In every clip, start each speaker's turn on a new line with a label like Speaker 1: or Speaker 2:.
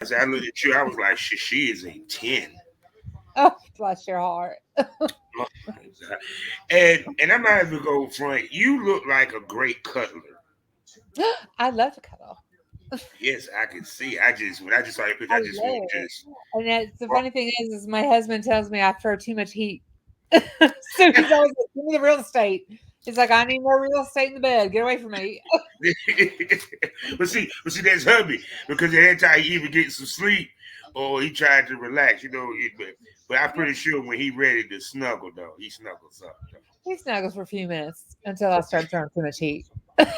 Speaker 1: As I looked at you, I was like, she is a 10.
Speaker 2: Oh, bless your heart.
Speaker 1: Oh my God. And I'm not even go front. You look like a great cuddler.
Speaker 2: I love to cuddle.
Speaker 1: Yes, I can see. When I just saw your picture,
Speaker 2: I
Speaker 1: I just want
Speaker 2: love
Speaker 1: to
Speaker 2: it.
Speaker 1: just
Speaker 2: And that's the
Speaker 1: walk.
Speaker 2: funny thing is my husband tells me I throw too much heat. So he's always like, "Give me the real estate." He's like, "I need more real estate in the bed. Get away from me."
Speaker 1: But see, that's hubby because every time he even getting some sleep or he tried to relax, but I'm
Speaker 2: Yeah.
Speaker 1: pretty sure when he ready to snuggle though, he snuggles up.
Speaker 2: He snuggles for a few minutes until I start throwing too much heat. Then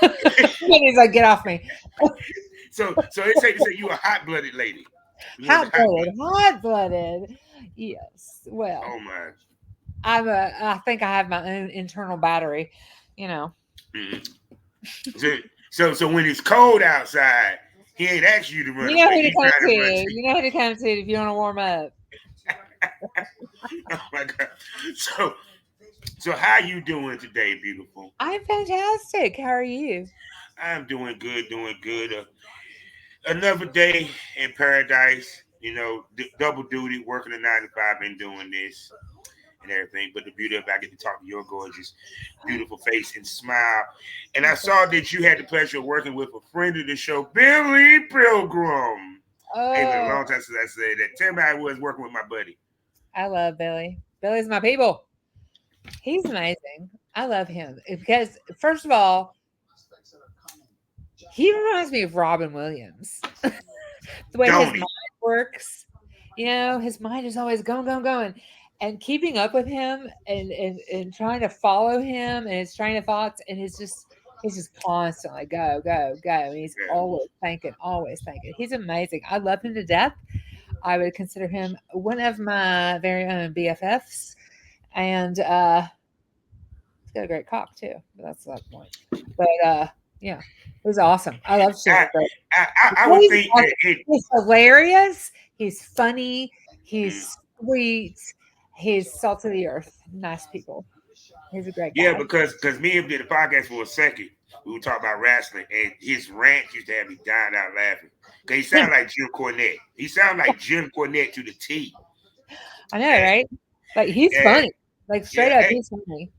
Speaker 2: he's like, "Get off me."
Speaker 1: So it's safe to say you a hot blooded lady. You one of the hot
Speaker 2: Hot-blooded,
Speaker 1: blooded.
Speaker 2: hot-blooded. Yes. Well,
Speaker 1: Oh my.
Speaker 2: I think I have my own internal battery, you know.
Speaker 1: Mhm. So when it's cold outside, he ain't asking you to run
Speaker 2: You know
Speaker 1: away.
Speaker 2: who to
Speaker 1: He
Speaker 2: come
Speaker 1: trying
Speaker 2: to.
Speaker 1: to run to you.
Speaker 2: You know who to come to if you want to warm up.
Speaker 1: Oh my God. So so how you doing today, beautiful?
Speaker 2: I'm fantastic. How are you?
Speaker 1: I'm doing good, doing good. Another day in paradise. Double duty, working a 9 to 5, been doing this and everything. But the beauty of it, I get to talk to your gorgeous, beautiful face and smile. And I saw that you had the pleasure of working with a friend of the show, Billy Pilgrim. Hey, been a
Speaker 2: Oh,
Speaker 1: long time since I said that. Tell me how it was working with my buddy.
Speaker 2: I love Billy. Billy's my people. He's amazing. I love him because, first of all, he reminds me of Robin Williams. The way his
Speaker 1: Don't
Speaker 2: mind
Speaker 1: he?
Speaker 2: works, his mind is always going, going, going. And keeping up with him and trying to follow him and his train of thoughts, and he's just constantly go, go, go. And he's
Speaker 1: Yeah.
Speaker 2: always thinking. He's amazing. I love him to death. I would consider him one of my very own BFFs. And he's got a great cock too, but that's not the point. But yeah, it was awesome. I love
Speaker 1: I,
Speaker 2: Sugar Ray.
Speaker 1: I would
Speaker 2: He's
Speaker 1: think that
Speaker 2: awesome.
Speaker 1: it.
Speaker 2: He's hilarious. He's funny.
Speaker 1: Mm,
Speaker 2: He's sweet. He's salt of the earth. Nice people. He's a great
Speaker 1: yeah,
Speaker 2: guy.
Speaker 1: because me and him did a podcast for a second. We were talking about wrestling, and his rant used to have me dying out laughing. Cause he sounded like Jim Cornette. He sounded like Jim Cornette to the T.
Speaker 2: I know,
Speaker 1: And,
Speaker 2: right? Like he's
Speaker 1: and
Speaker 2: funny. Like straight
Speaker 1: yeah,
Speaker 2: up, he's funny.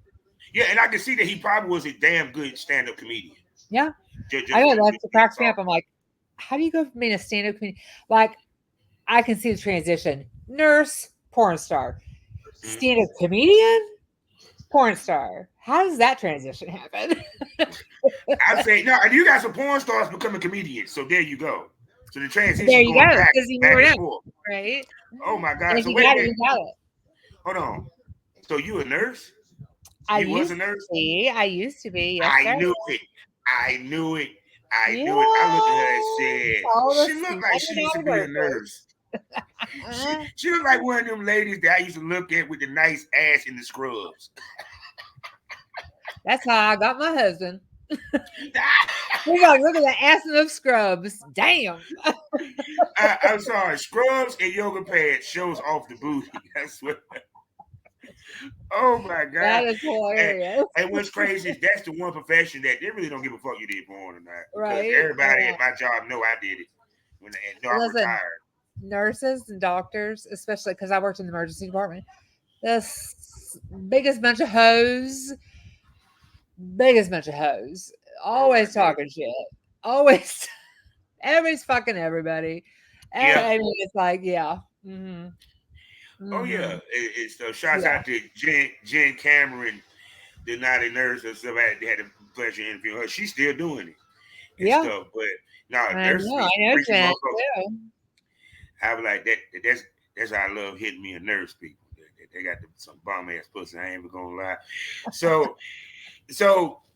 Speaker 1: yeah, and I can see that he probably was a damn good stand-up comedian.
Speaker 2: Yeah, I
Speaker 1: Just
Speaker 2: know.
Speaker 1: from
Speaker 2: That's
Speaker 1: just
Speaker 2: what
Speaker 1: being
Speaker 2: cracks me up.
Speaker 1: talking.
Speaker 2: I'm like, how do you go from being a stand-up comedian? Like, I can see the transition. Nurse, porn star,
Speaker 1: Mhm.
Speaker 2: stand-up comedian, porn star. How does that transition happen?
Speaker 1: I say no, and you got some porn stars becoming comedians. So there you go. So the
Speaker 2: There
Speaker 1: transition
Speaker 2: you
Speaker 1: going
Speaker 2: go,
Speaker 1: back,
Speaker 2: because you
Speaker 1: back
Speaker 2: never
Speaker 1: and
Speaker 2: know,
Speaker 1: forth.
Speaker 2: right?
Speaker 1: Oh my
Speaker 2: And
Speaker 1: God.
Speaker 2: if
Speaker 1: So
Speaker 2: you
Speaker 1: wait a
Speaker 2: got it,
Speaker 1: minute.
Speaker 2: you got it.
Speaker 1: Hold on. So you a nurse?
Speaker 2: I
Speaker 1: You was a
Speaker 2: used to
Speaker 1: nurse?
Speaker 2: be. I used to be. Yes,
Speaker 1: I
Speaker 2: sir.
Speaker 1: knew it. I knew it. I
Speaker 2: Yeah.
Speaker 1: knew it. I looked at her and said,
Speaker 2: All the
Speaker 1: she looked like she
Speaker 2: smoking
Speaker 1: used to
Speaker 2: out
Speaker 1: be a
Speaker 2: workers.
Speaker 1: nurse. She looked like one of them ladies that I used to look at with the nice ass in the scrubs.
Speaker 2: That's how I got my husband. He's like, look at the ass in those scrubs. Damn.
Speaker 1: I'm sorry, scrubs and yoga pants shows off the booty. That's what. Oh my
Speaker 2: That
Speaker 1: God.
Speaker 2: is
Speaker 1: And,
Speaker 2: hilarious.
Speaker 1: and what's crazy is that's the one profession that they really don't give a fuck you did porn or not because
Speaker 2: Right?
Speaker 1: everybody at my job know I did it and know I'm
Speaker 2: Listen,
Speaker 1: retired.
Speaker 2: nurses and doctors, especially because I worked in the emergency department, biggest bunch of hoes, biggest bunch of hoes,
Speaker 1: Oh my
Speaker 2: always
Speaker 1: goodness.
Speaker 2: talking shit, always, everybody's fucking everybody.
Speaker 1: Yeah.
Speaker 2: I mean, it's like, yeah,
Speaker 1: Oh yeah.
Speaker 2: hmm,
Speaker 1: It's shouts
Speaker 2: yeah,
Speaker 1: out to Jen Cameron, the naughty nurse or stuff. I had the pleasure of interviewing her. She's still doing it and
Speaker 2: yeah.
Speaker 1: stuff. But no,
Speaker 2: I
Speaker 1: nurses
Speaker 2: know,
Speaker 1: be
Speaker 2: I
Speaker 1: some
Speaker 2: know,
Speaker 1: freaky
Speaker 2: Jen
Speaker 1: motherfuckers.
Speaker 2: too.
Speaker 1: I was like that. That's how I love hitting me a nurse people. They got some bum ass pussy. I ain't even gonna lie. So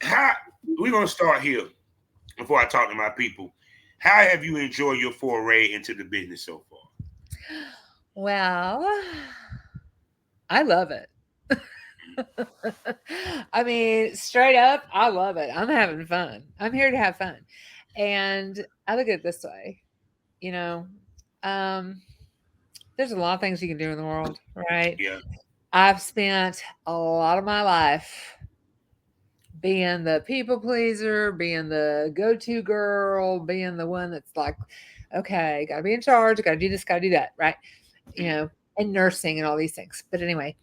Speaker 1: how we gonna start here before I talk to my people. How have you enjoyed your foray into the business so far?
Speaker 2: Well, I love it. I mean, straight up, I love it. I'm having fun. I'm here to have fun. And I look at it this way, you know, um, there's a lot of things you can do in the world, right?
Speaker 1: Yeah,
Speaker 2: I've spent a lot of my life being the people pleaser, being the go to girl, being the one that's like Okay, got to be in charge. Got to do this. Got to do that. Right. You
Speaker 1: Mm.
Speaker 2: know, and nursing and all these things. But anyway,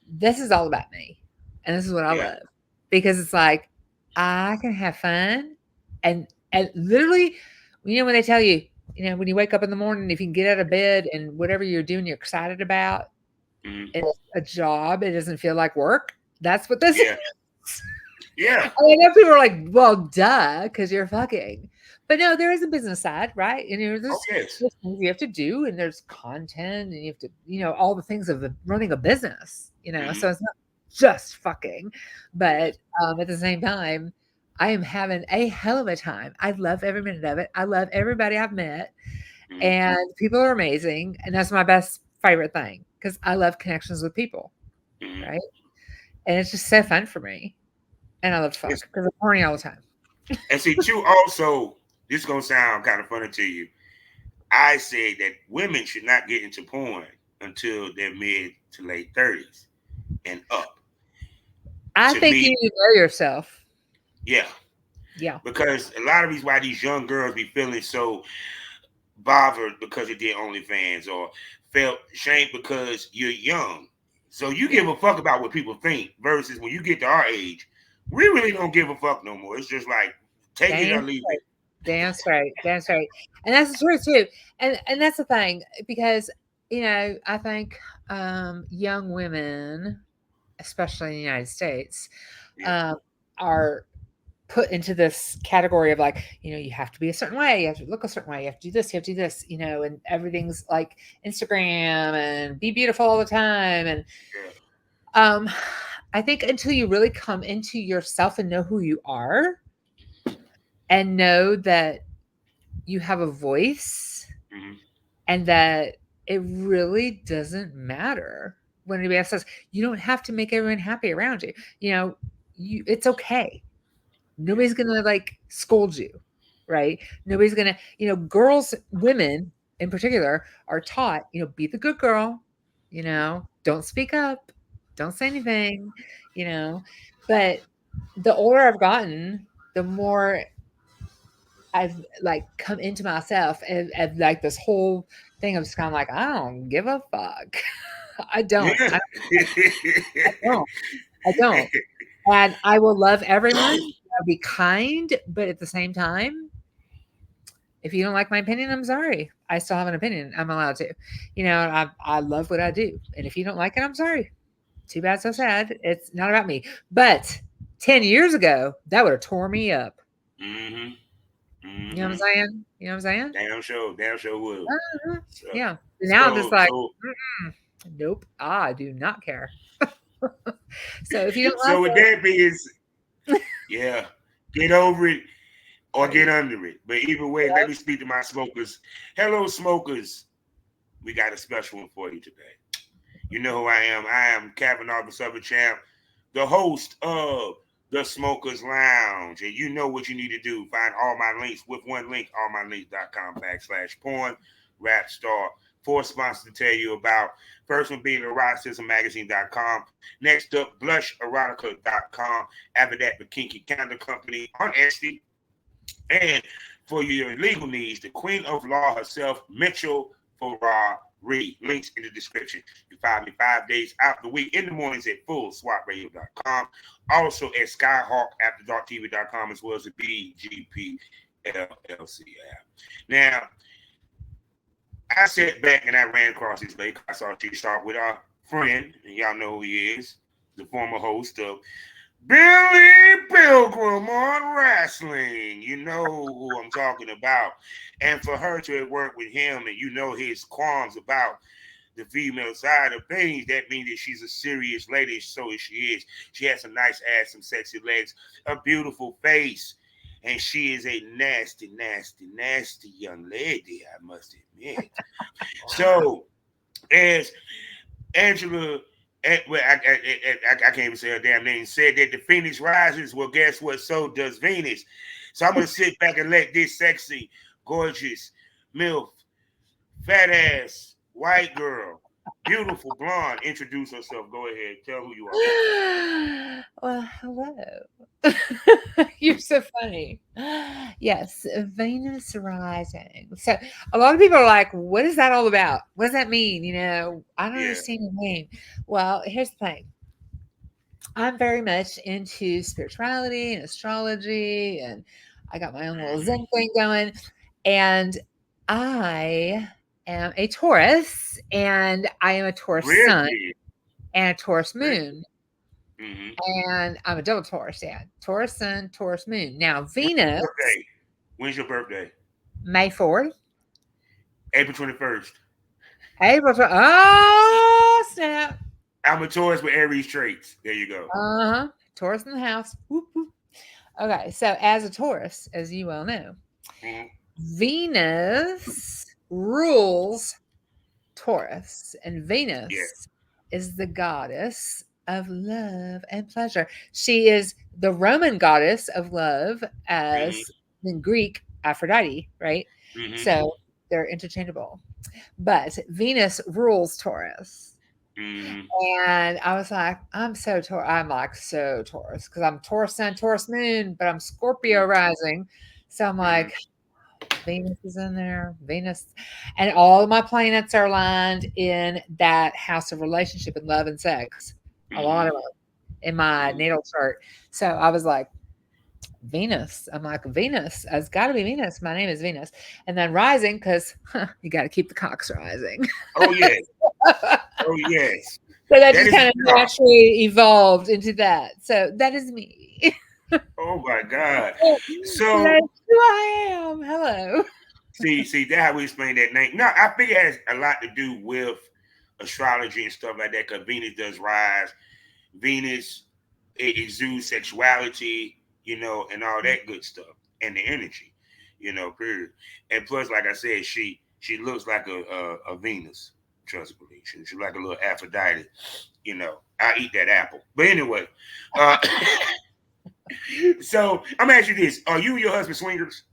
Speaker 2: this is all about me, and this is what I
Speaker 1: Yeah.
Speaker 2: love because it's like I can have fun, and literally, when they tell you, when you wake up in the morning, if you can get out of bed and whatever you're doing, you're excited about,
Speaker 1: Mm.
Speaker 2: it's a job. It doesn't feel like work. That's what this is.
Speaker 1: Yeah. Yeah.
Speaker 2: I know people are like, well, duh, because you're fucking. But no, there is a business side, right? And
Speaker 1: Oh yes.
Speaker 2: there's things you have to do, and there's content, and you have to, all the things of running a business,
Speaker 1: Mm-hmm.
Speaker 2: so it's not just fucking.
Speaker 1: Yes.
Speaker 2: But at the same time, I am having a hell of a time. I love every minute of it. I love everybody I've met,
Speaker 1: Mm-hmm.
Speaker 2: and people are amazing. And that's my best favorite thing because I love connections with people,
Speaker 1: Mm-hmm.
Speaker 2: right? And it's just so fun for me. And I love to
Speaker 1: Yes.
Speaker 2: fuck because I'm horny all the time.
Speaker 1: And see, too, also, this gonna sound kind of funny to you. I say that women should not get into porn until their mid to late 30s and up.
Speaker 2: I
Speaker 1: To
Speaker 2: think you
Speaker 1: me,
Speaker 2: need to know yourself.
Speaker 1: yeah,
Speaker 2: Yeah.
Speaker 1: because a lot of these why these young girls be feeling so bothered because they did OnlyFans or felt shame because you're young. So you
Speaker 2: Yeah.
Speaker 1: give a fuck about what people think versus when you get to our age, we really don't give a fuck no more. It's just like take it or
Speaker 2: Damn
Speaker 1: leave it.
Speaker 2: straight. Damn straight. Damn straight. And that's the truth too. And that's the thing because I think young women, especially in the United States,
Speaker 1: Yeah,
Speaker 2: um, are put into this category of like, you have to be a certain way, you have to look a certain way, you have to do this, you have to do this, and everything's like Instagram and be beautiful all the time. And
Speaker 1: yeah,
Speaker 2: um, I think until you really come into yourself and know who you are and know that you have a voice
Speaker 1: mm-hmm.
Speaker 2: and that it really doesn't matter when anybody else says you don't have to make everyone happy around you. It's okay.
Speaker 1: Yeah,
Speaker 2: Nobody's gonna like scold you, right? Nobody's gonna, girls, women in particular are taught, be the good girl, don't speak up, don't say anything, you know. But the older I've gotten, the more I've like come into myself and like this whole thing of just kind of like, I don't give a fuck. I don't.
Speaker 1: yeah.
Speaker 2: I don't. I don't. And I will love everyone. I'll be kind, but at the same time, if you don't like my opinion, I'm sorry. I still have an opinion. I'm allowed to. I love what I do. And if you don't like it, I'm sorry. Too bad, so sad. It's not about me. But 10 years ago, that would have tore me up.
Speaker 1: Mm-hmm.
Speaker 2: You know what I'm
Speaker 1: Mm-hmm.
Speaker 2: saying? You know what I'm saying?
Speaker 1: Damn sure will.
Speaker 2: Uh-huh.
Speaker 1: So,
Speaker 2: Yeah. Now I'm just like,
Speaker 1: so,
Speaker 2: mm-mm, nope, I do not care. So if you don't like
Speaker 1: so with that being, yeah, get over it
Speaker 2: it,
Speaker 1: or get
Speaker 2: right?
Speaker 1: under it. But either way, let me speak to my smokers. Hello, smokers. We got a special one for you today. You know who I am. I am Kavanaugh, the Southern Champ, the host of the Smokers Lounge. And you know what you need to do. Find all my links with one link, allmylinks.com/porn rap star. Four sponsors to tell you about. First one being eroticismmagazine.com. Next up, blusherotica.com. After that, the Kinky Calendar Company on Etsy. And for your legal needs, the Queen of Law herself, Mitchell Farrar Reed. Links in the description. You can find me 5 days out the week in the mornings at fullswatradio.com. Also at skyhawkafterdarktv.com as well as the BGP LLC app. Now, I sat back and I ran across this lady. I saw she start with our friend, and y'all know who he is, the former host of Billy Pilgrim on wrestling. You know who I'm talking about. And for her to have worked with him and you know his qualms about the female side of things, that means that she's a serious lady. So she is. She has some nice ass, some sexy legs, a beautiful face. And she is a nasty, nasty, nasty young lady, I must admit. So, as Angela, well, I can't even say her damn name, said that the Phoenix rises. Well, guess what? So does Venus. So I'm going to sit back and let this sexy, gorgeous, MILF, fat ass, white girl beautiful blonde, introduce herself. Go ahead. Tell who you are.
Speaker 2: Well, hello. You're so funny. Yes, Venus rising. So a lot of people are like, what is that all about? What does that mean? I don't
Speaker 1: Yeah.
Speaker 2: understand the name. Well, here's the thing. I'm very much into spirituality and astrology, and I got my own little
Speaker 1: Mm-hmm.
Speaker 2: Zen thing going. And I am a Taurus, and I am a Taurus sun
Speaker 1: Really?
Speaker 2: and a Taurus
Speaker 1: Really?
Speaker 2: moon.
Speaker 1: Mm-hmm.
Speaker 2: And I'm a double Taurus, yeah. Taurus sun, Taurus moon. Now,
Speaker 1: When's your
Speaker 2: Venus,
Speaker 1: birthday? When's your birthday?
Speaker 2: May 4th.
Speaker 1: April 21st.
Speaker 2: April 12th. Oh, snap.
Speaker 1: I'm a Taurus with Aries traits. There you go.
Speaker 2: Uh-huh. Taurus in the house. Whoop, whoop. Okay, so as a Taurus, as you well know,
Speaker 1: Mm-hmm.
Speaker 2: Venus rules Taurus, and
Speaker 1: Yeah.
Speaker 2: Venus is the goddess of love and pleasure. She is the Roman goddess of love,
Speaker 1: Mm-hmm.
Speaker 2: as in Greek, Aphrodite, right?
Speaker 1: Mm-hmm.
Speaker 2: So they're interchangeable. But Venus rules Taurus.
Speaker 1: Mm-hmm.
Speaker 2: And I was like, I'm like so Taurus because I'm Taurus sun, Taurus moon, but I'm Scorpio rising. So I'm
Speaker 1: Mm-hmm.
Speaker 2: like, Venus is in there, Venus, and all of my planets are aligned in that house of relationship and love and sex. A lot
Speaker 1: Mm-hmm.
Speaker 2: of them in my natal chart. So I was like, Venus. I'm like, Venus. It's got to be Venus. My name is Venus. And then rising, because you got to keep the cocks rising.
Speaker 1: Oh yes. Oh yes.
Speaker 2: So that
Speaker 1: That
Speaker 2: just
Speaker 1: is
Speaker 2: kind
Speaker 1: the
Speaker 2: of
Speaker 1: job.
Speaker 2: naturally evolved into that. So that is me.
Speaker 1: Oh my God.
Speaker 2: So
Speaker 1: So
Speaker 2: that's who I am. Hello.
Speaker 1: see, that's how we explain that name. No, I think it has a lot to do with astrology and stuff like that. Because Venus does rise. Venus it exudes sexuality, and all that good stuff, and the energy, period. And plus, like I said, she looks like a Venus. Trust me, she's like a little Aphrodite. I eat that apple. But anyway, uh, so I'm asking you this: Are you and your husband swingers?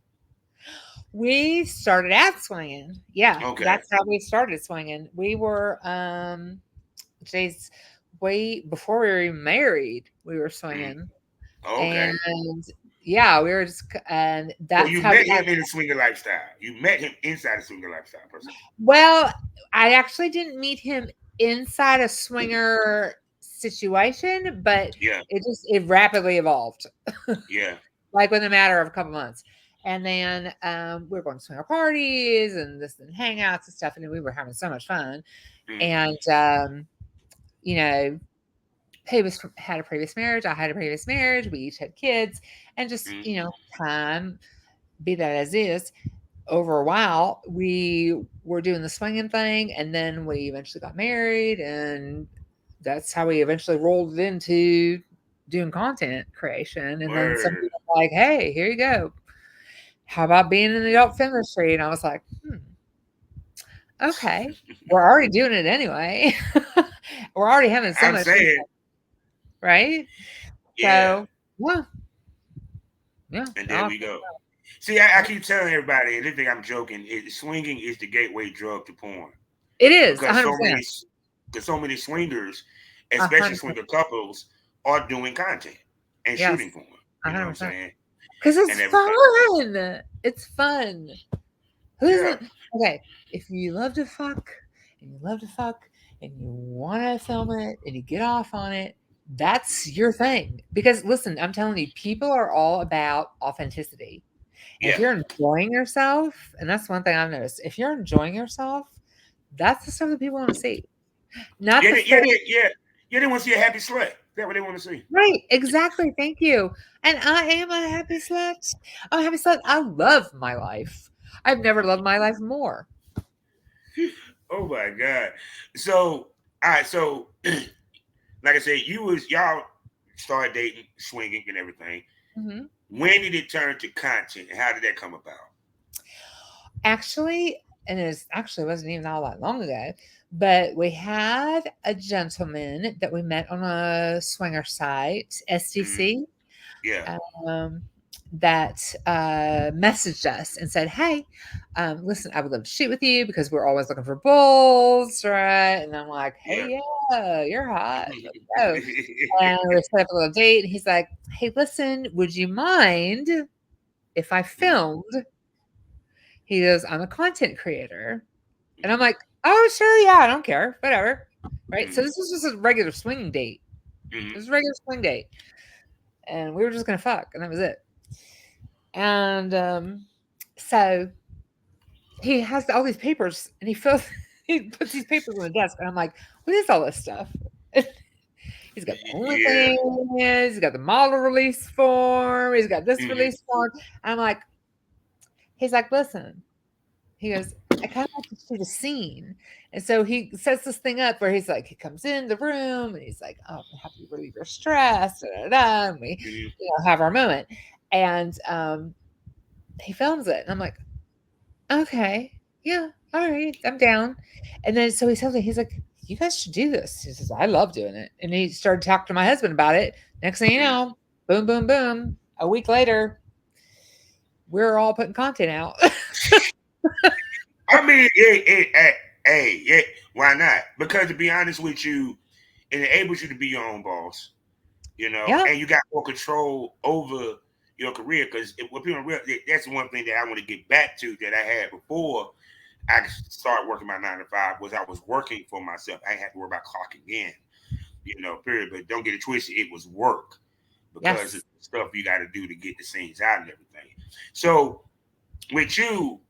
Speaker 2: We started out swinging. Yeah,
Speaker 1: Okay.
Speaker 2: that's how we started swinging. We were, geez, way before we were even married, we were
Speaker 1: Mm.
Speaker 2: swinging.
Speaker 1: Okay.
Speaker 2: And yeah, we were just, and
Speaker 1: So
Speaker 2: that's
Speaker 1: you
Speaker 2: how we
Speaker 1: met
Speaker 2: got.
Speaker 1: him in the swinger lifestyle. You met him inside the swinger lifestyle, person.
Speaker 2: Well, I actually didn't meet him inside a swinger situation, but
Speaker 1: Yeah.
Speaker 2: it rapidly evolved,
Speaker 1: Yeah.
Speaker 2: like within a matter of a couple months. And then we were going to swinger parties and this and hangouts and stuff, and we were having so much fun.
Speaker 1: Mm.
Speaker 2: And you know, had a previous marriage. I had a previous marriage. We each had kids, and just
Speaker 1: Mm.
Speaker 2: time be that as is. Over a while, we were doing the swinging thing, and then we eventually got married, and that's how we eventually rolled it into doing content creation. And then some
Speaker 1: Word.
Speaker 2: people were like, "Hey, here you go. How about being in the adult film industry?" And I was like, okay, we're already doing it anyway. We're already having so
Speaker 1: I'm
Speaker 2: much fun,
Speaker 1: saying,
Speaker 2: right?
Speaker 1: yeah.
Speaker 2: So, yeah, yeah,
Speaker 1: And there
Speaker 2: I'll-
Speaker 1: we go. See, I keep telling everybody, and they think I'm joking. Swinging is the gateway drug to porn
Speaker 2: it is
Speaker 1: because so
Speaker 2: 100%.
Speaker 1: many, because so many swingers, especially
Speaker 2: 100%.
Speaker 1: swinger couples, are doing content and shooting
Speaker 2: Yes,
Speaker 1: porn. You know what I'm
Speaker 2: 100%.
Speaker 1: saying?
Speaker 2: Because
Speaker 1: And
Speaker 2: it's
Speaker 1: everything.
Speaker 2: fun. It's fun. Who
Speaker 1: Yeah.
Speaker 2: doesn't? Okay, if you love to fuck and you love to fuck and you want to film it and you get off on it, that's your thing. Because listen, I'm telling you, people are all about authenticity. And if
Speaker 1: Yeah.
Speaker 2: you're enjoying yourself, and that's one thing I've noticed, if you're enjoying yourself, that's the stuff that people want to see. Not
Speaker 1: Yeah.
Speaker 2: the
Speaker 1: Yeah.
Speaker 2: fake.
Speaker 1: Yeah. Yeah. They want to see a happy slut. That's what they want to see.
Speaker 2: Right, exactly. Thank you. And I am a happy slut. I'm a happy slut. I love my life. I've never loved my life more.
Speaker 1: Oh my God. So, all right. So, like I said, y'all started dating, swinging, and everything.
Speaker 2: Mhm.
Speaker 1: When did it turn to content, and how did that come about?
Speaker 2: Actually, and it actually wasn't even all that long ago, but we had a gentleman that we met on a swinger site,
Speaker 1: Mm-hmm.
Speaker 2: STC.
Speaker 1: Yeah.
Speaker 2: Um, that messaged us and said, "Hey, listen, I would love to shoot with you because we're always looking for bulls, right?" And I'm like,
Speaker 1: Yeah.
Speaker 2: "Hey, yeah, you're hot. Let's go." And we set up a little date. And he's like, "Hey, listen, would you mind if I filmed?" He goes, "I'm a content creator." And I'm like, "Oh, sure, yeah, I don't care, whatever." Right? So this was just a regular swinging date. It was a regular swing date, and we were just gonna fuck, and that was it. And so he has all these papers, and he fills, he puts these papers on the desk, and I'm like, "What is all this stuff?" He's got the
Speaker 1: Yeah.
Speaker 2: OnlyFans, he's got the model release form, he's got this
Speaker 1: Mhm.
Speaker 2: release form. I'm like, he's like, "Listen," he goes, "I kind of like to shoot a scene." And so he sets this thing up where he's like, he comes in the room and he's like, "Oh, I'm happy to relieve your stress." Da, da, da, and we,
Speaker 1: Mhm.
Speaker 2: have our moment. And he films it. And I'm like, "Okay, yeah, all right, I'm down." And then so he tells me, he's like, "You guys should do this." He says, "I love doing it." And he started talking to my husband about it. Next thing you
Speaker 1: Mhm.
Speaker 2: know, boom, boom, boom. A week later, we're all putting content out.
Speaker 1: I mean, hey, yeah, why not? Because to be honest with you, it enables you to be your own boss,
Speaker 2: Yeah.
Speaker 1: and you got more control over your career. Because what people don't realize, that's one thing that I want to get back to that I had before I started working my 9 to 5 was I was working for myself. I didn't have to worry about clocking in, period. But don't get it twisted, it was work because of
Speaker 2: Yes.
Speaker 1: the stuff you got to do to get the scenes out and everything. So with you,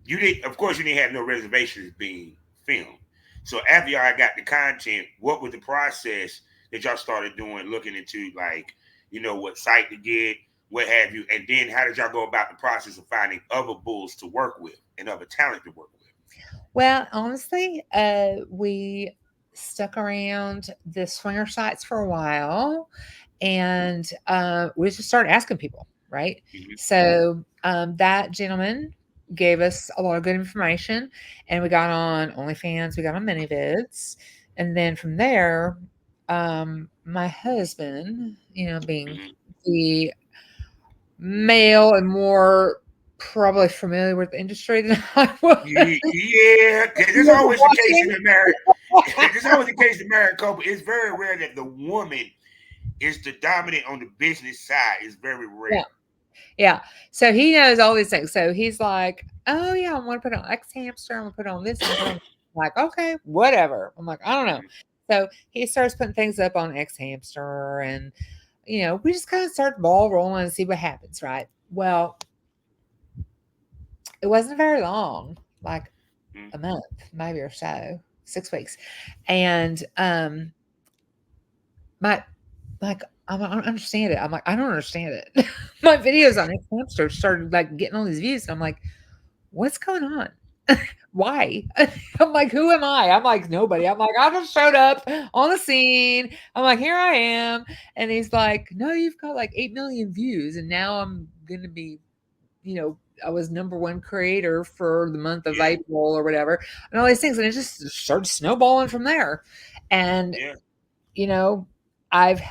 Speaker 1: you did, of course, you didn't have no reservations being filmed. So after y'all got the content, what was the process that y'all started doing, looking into like, what site to get, what have you, and then how did y'all go about the process of finding other bulls to work with and other talent to work with?
Speaker 2: Well, honestly, we stuck around the swinger sites for a while, and we just started asking people, right?
Speaker 1: Mm-hmm.
Speaker 2: So that gentleman gave us a lot of good information, and we got on OnlyFans, we got on ManyVids, and then from there, my husband, being
Speaker 1: Mm-hmm.
Speaker 2: the male and more probably familiar with the industry than I was.
Speaker 1: Yeah,
Speaker 2: He
Speaker 1: that's
Speaker 2: wasn't
Speaker 1: always the case in
Speaker 2: watching.
Speaker 1: a married. It's always the case in married couple. It's very rare that the woman is the dominant on the business side. It's very
Speaker 2: Yeah,
Speaker 1: rare.
Speaker 2: yeah. So he knows all these things. So he's like, "Oh yeah, I'm gonna put on X hamster. I'm gonna put on this. I'm gonna put on." I'm like, "Okay, whatever." I'm like, "I don't know."
Speaker 1: Mhm.
Speaker 2: So he starts putting things up on X hamster, and we just kind of start the ball rolling and see what happens, right? Well, it wasn't very long, like
Speaker 1: Mhm.
Speaker 2: a month, maybe or so, 6 weeks, and my like, I don't understand it. I'm like, "I don't understand it." My videos on X hamster started, like, getting all these views, and I'm like, "What's going on? Why?" I'm like, "Who am I?" I'm like, "Nobody." I'm like, "I just showed up on the scene." I'm like, "Here I am." And he's like, "No, you've got, like, 8 million views, and now I'm gonna be," I was number 1 creator for the month of
Speaker 1: Yeah,
Speaker 2: April or whatever, and all these things, and it just started snowballing from there. And,
Speaker 1: yeah.
Speaker 2: you know, I've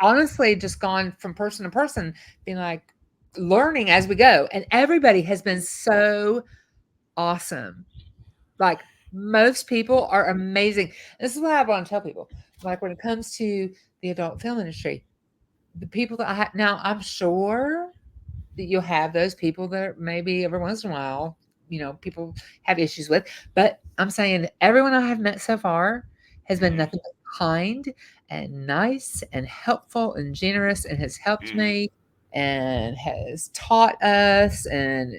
Speaker 2: honestly just gone from person to person, being like, learning as we go, and everybody has been so awesome. Like, most people are amazing. This is what I want to tell people. Like, when it comes to the adult film industry, the people that I have now, I'm sure that you'll have those people that maybe every once in a while, people have issues with. But I'm saying everyone I have met so far has been
Speaker 1: Hmm.
Speaker 2: nothing but kind and nice and helpful and generous, and has helped
Speaker 1: Hmm.
Speaker 2: me and has taught us, and,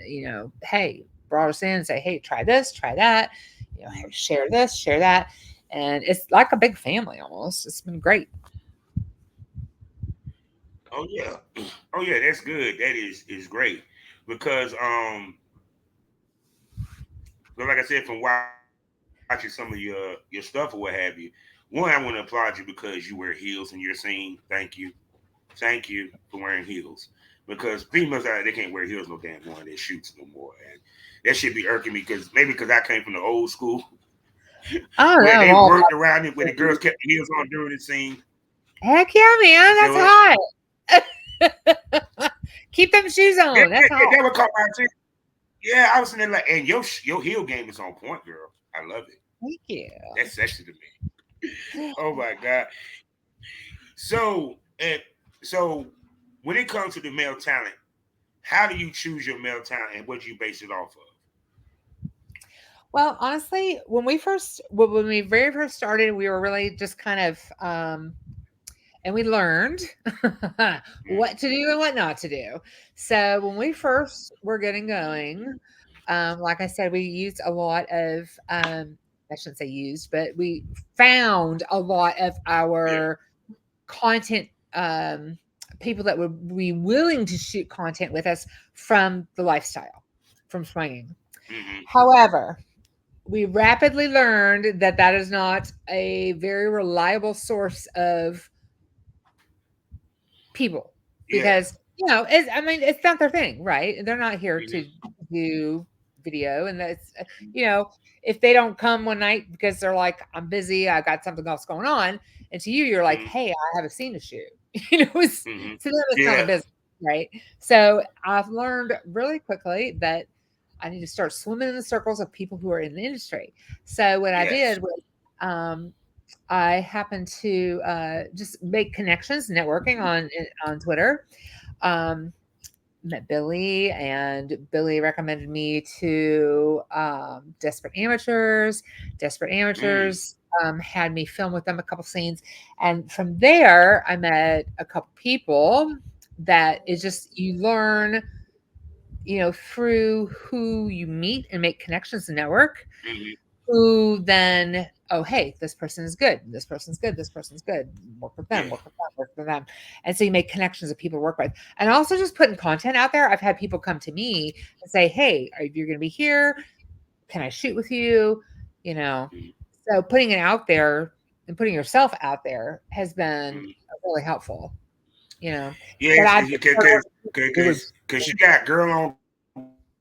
Speaker 2: hey, brought us in and say, "Hey, try this, try that, hey,
Speaker 1: Hmm.
Speaker 2: share this, share that." And it's like a big family almost. It's been great.
Speaker 1: Oh yeah, oh yeah. That's good. That is great because but like I said, from watching some of your stuff or what have you, one, I want to applaud you because you wear heels in your scene. Thank you for wearing heels. Because females out, they can't wear heels no damn more in their shoots no more, and that should be irking me because maybe because I came from the old school
Speaker 2: I don't
Speaker 1: where
Speaker 2: know. I'm
Speaker 1: they
Speaker 2: all
Speaker 1: worked
Speaker 2: about
Speaker 1: around it, where the girls
Speaker 2: it.
Speaker 1: kept the heels on during the scene.
Speaker 2: Heck yeah, man.
Speaker 1: You say
Speaker 2: That's
Speaker 1: what?
Speaker 2: hot. Keep them shoes on. That's all.
Speaker 1: That would caught my attention. Yeah, I was sitting there like, and your heel game is on point, girl. I love it.
Speaker 2: Thank you.
Speaker 1: That's sexy to me. Oh my god. So and so when it comes to the male talent, how do you choose your male talent and what do you base it off of?
Speaker 2: Well, honestly, when we very first started, we were really just kind of and we learned what to do and what not to do. So when we first were getting going, like I said, we used a lot of I shouldn't say used, but we found a lot of
Speaker 1: Yeah.
Speaker 2: our content people that would be willing to shoot content with us from the lifestyle, from swinging.
Speaker 1: Hmm.
Speaker 2: However, we rapidly learned that that is not a very reliable source of people
Speaker 1: Yeah.
Speaker 2: because it's, I mean, it's not their thing, right? They're not here to
Speaker 1: Hmm.
Speaker 2: do video, and that's you know if they don't come one night because they're like, I'm busy, I got something else going on, and to you you're like,
Speaker 1: Hmm.
Speaker 2: hey, I have a scene to shoot.
Speaker 1: Hmm.
Speaker 2: To them it's not a
Speaker 1: Yeah.
Speaker 2: business, right? So I've learned really quickly that I need to start swimming in the circles of people who are in the industry. So what I
Speaker 1: Yes.
Speaker 2: did was um, I happened to just make connections, networking on Twitter. Um, Met Billy, and Billy recommended me to Desperate Amateurs. Desperate
Speaker 1: Mm.
Speaker 2: Amateurs had me film with them a couple scenes, and from there, I met a couple people that is just you learn, through who you meet and make connections and network
Speaker 1: Hmm.
Speaker 2: who then, oh, hey, this person is good. This person's good. This person's good. Work with them,
Speaker 1: Yeah.
Speaker 2: work with them, work with them. And so you make connections of people to work with. And also just putting content out there. I've had people come to me and say, hey, if you're going to be here, can I shoot with you? You know,
Speaker 1: Hmm.
Speaker 2: so putting it out there and putting yourself out there has been
Speaker 1: Hmm.
Speaker 2: really helpful, you know. But
Speaker 1: Yes,
Speaker 2: I just started working it was
Speaker 1: because she got girl on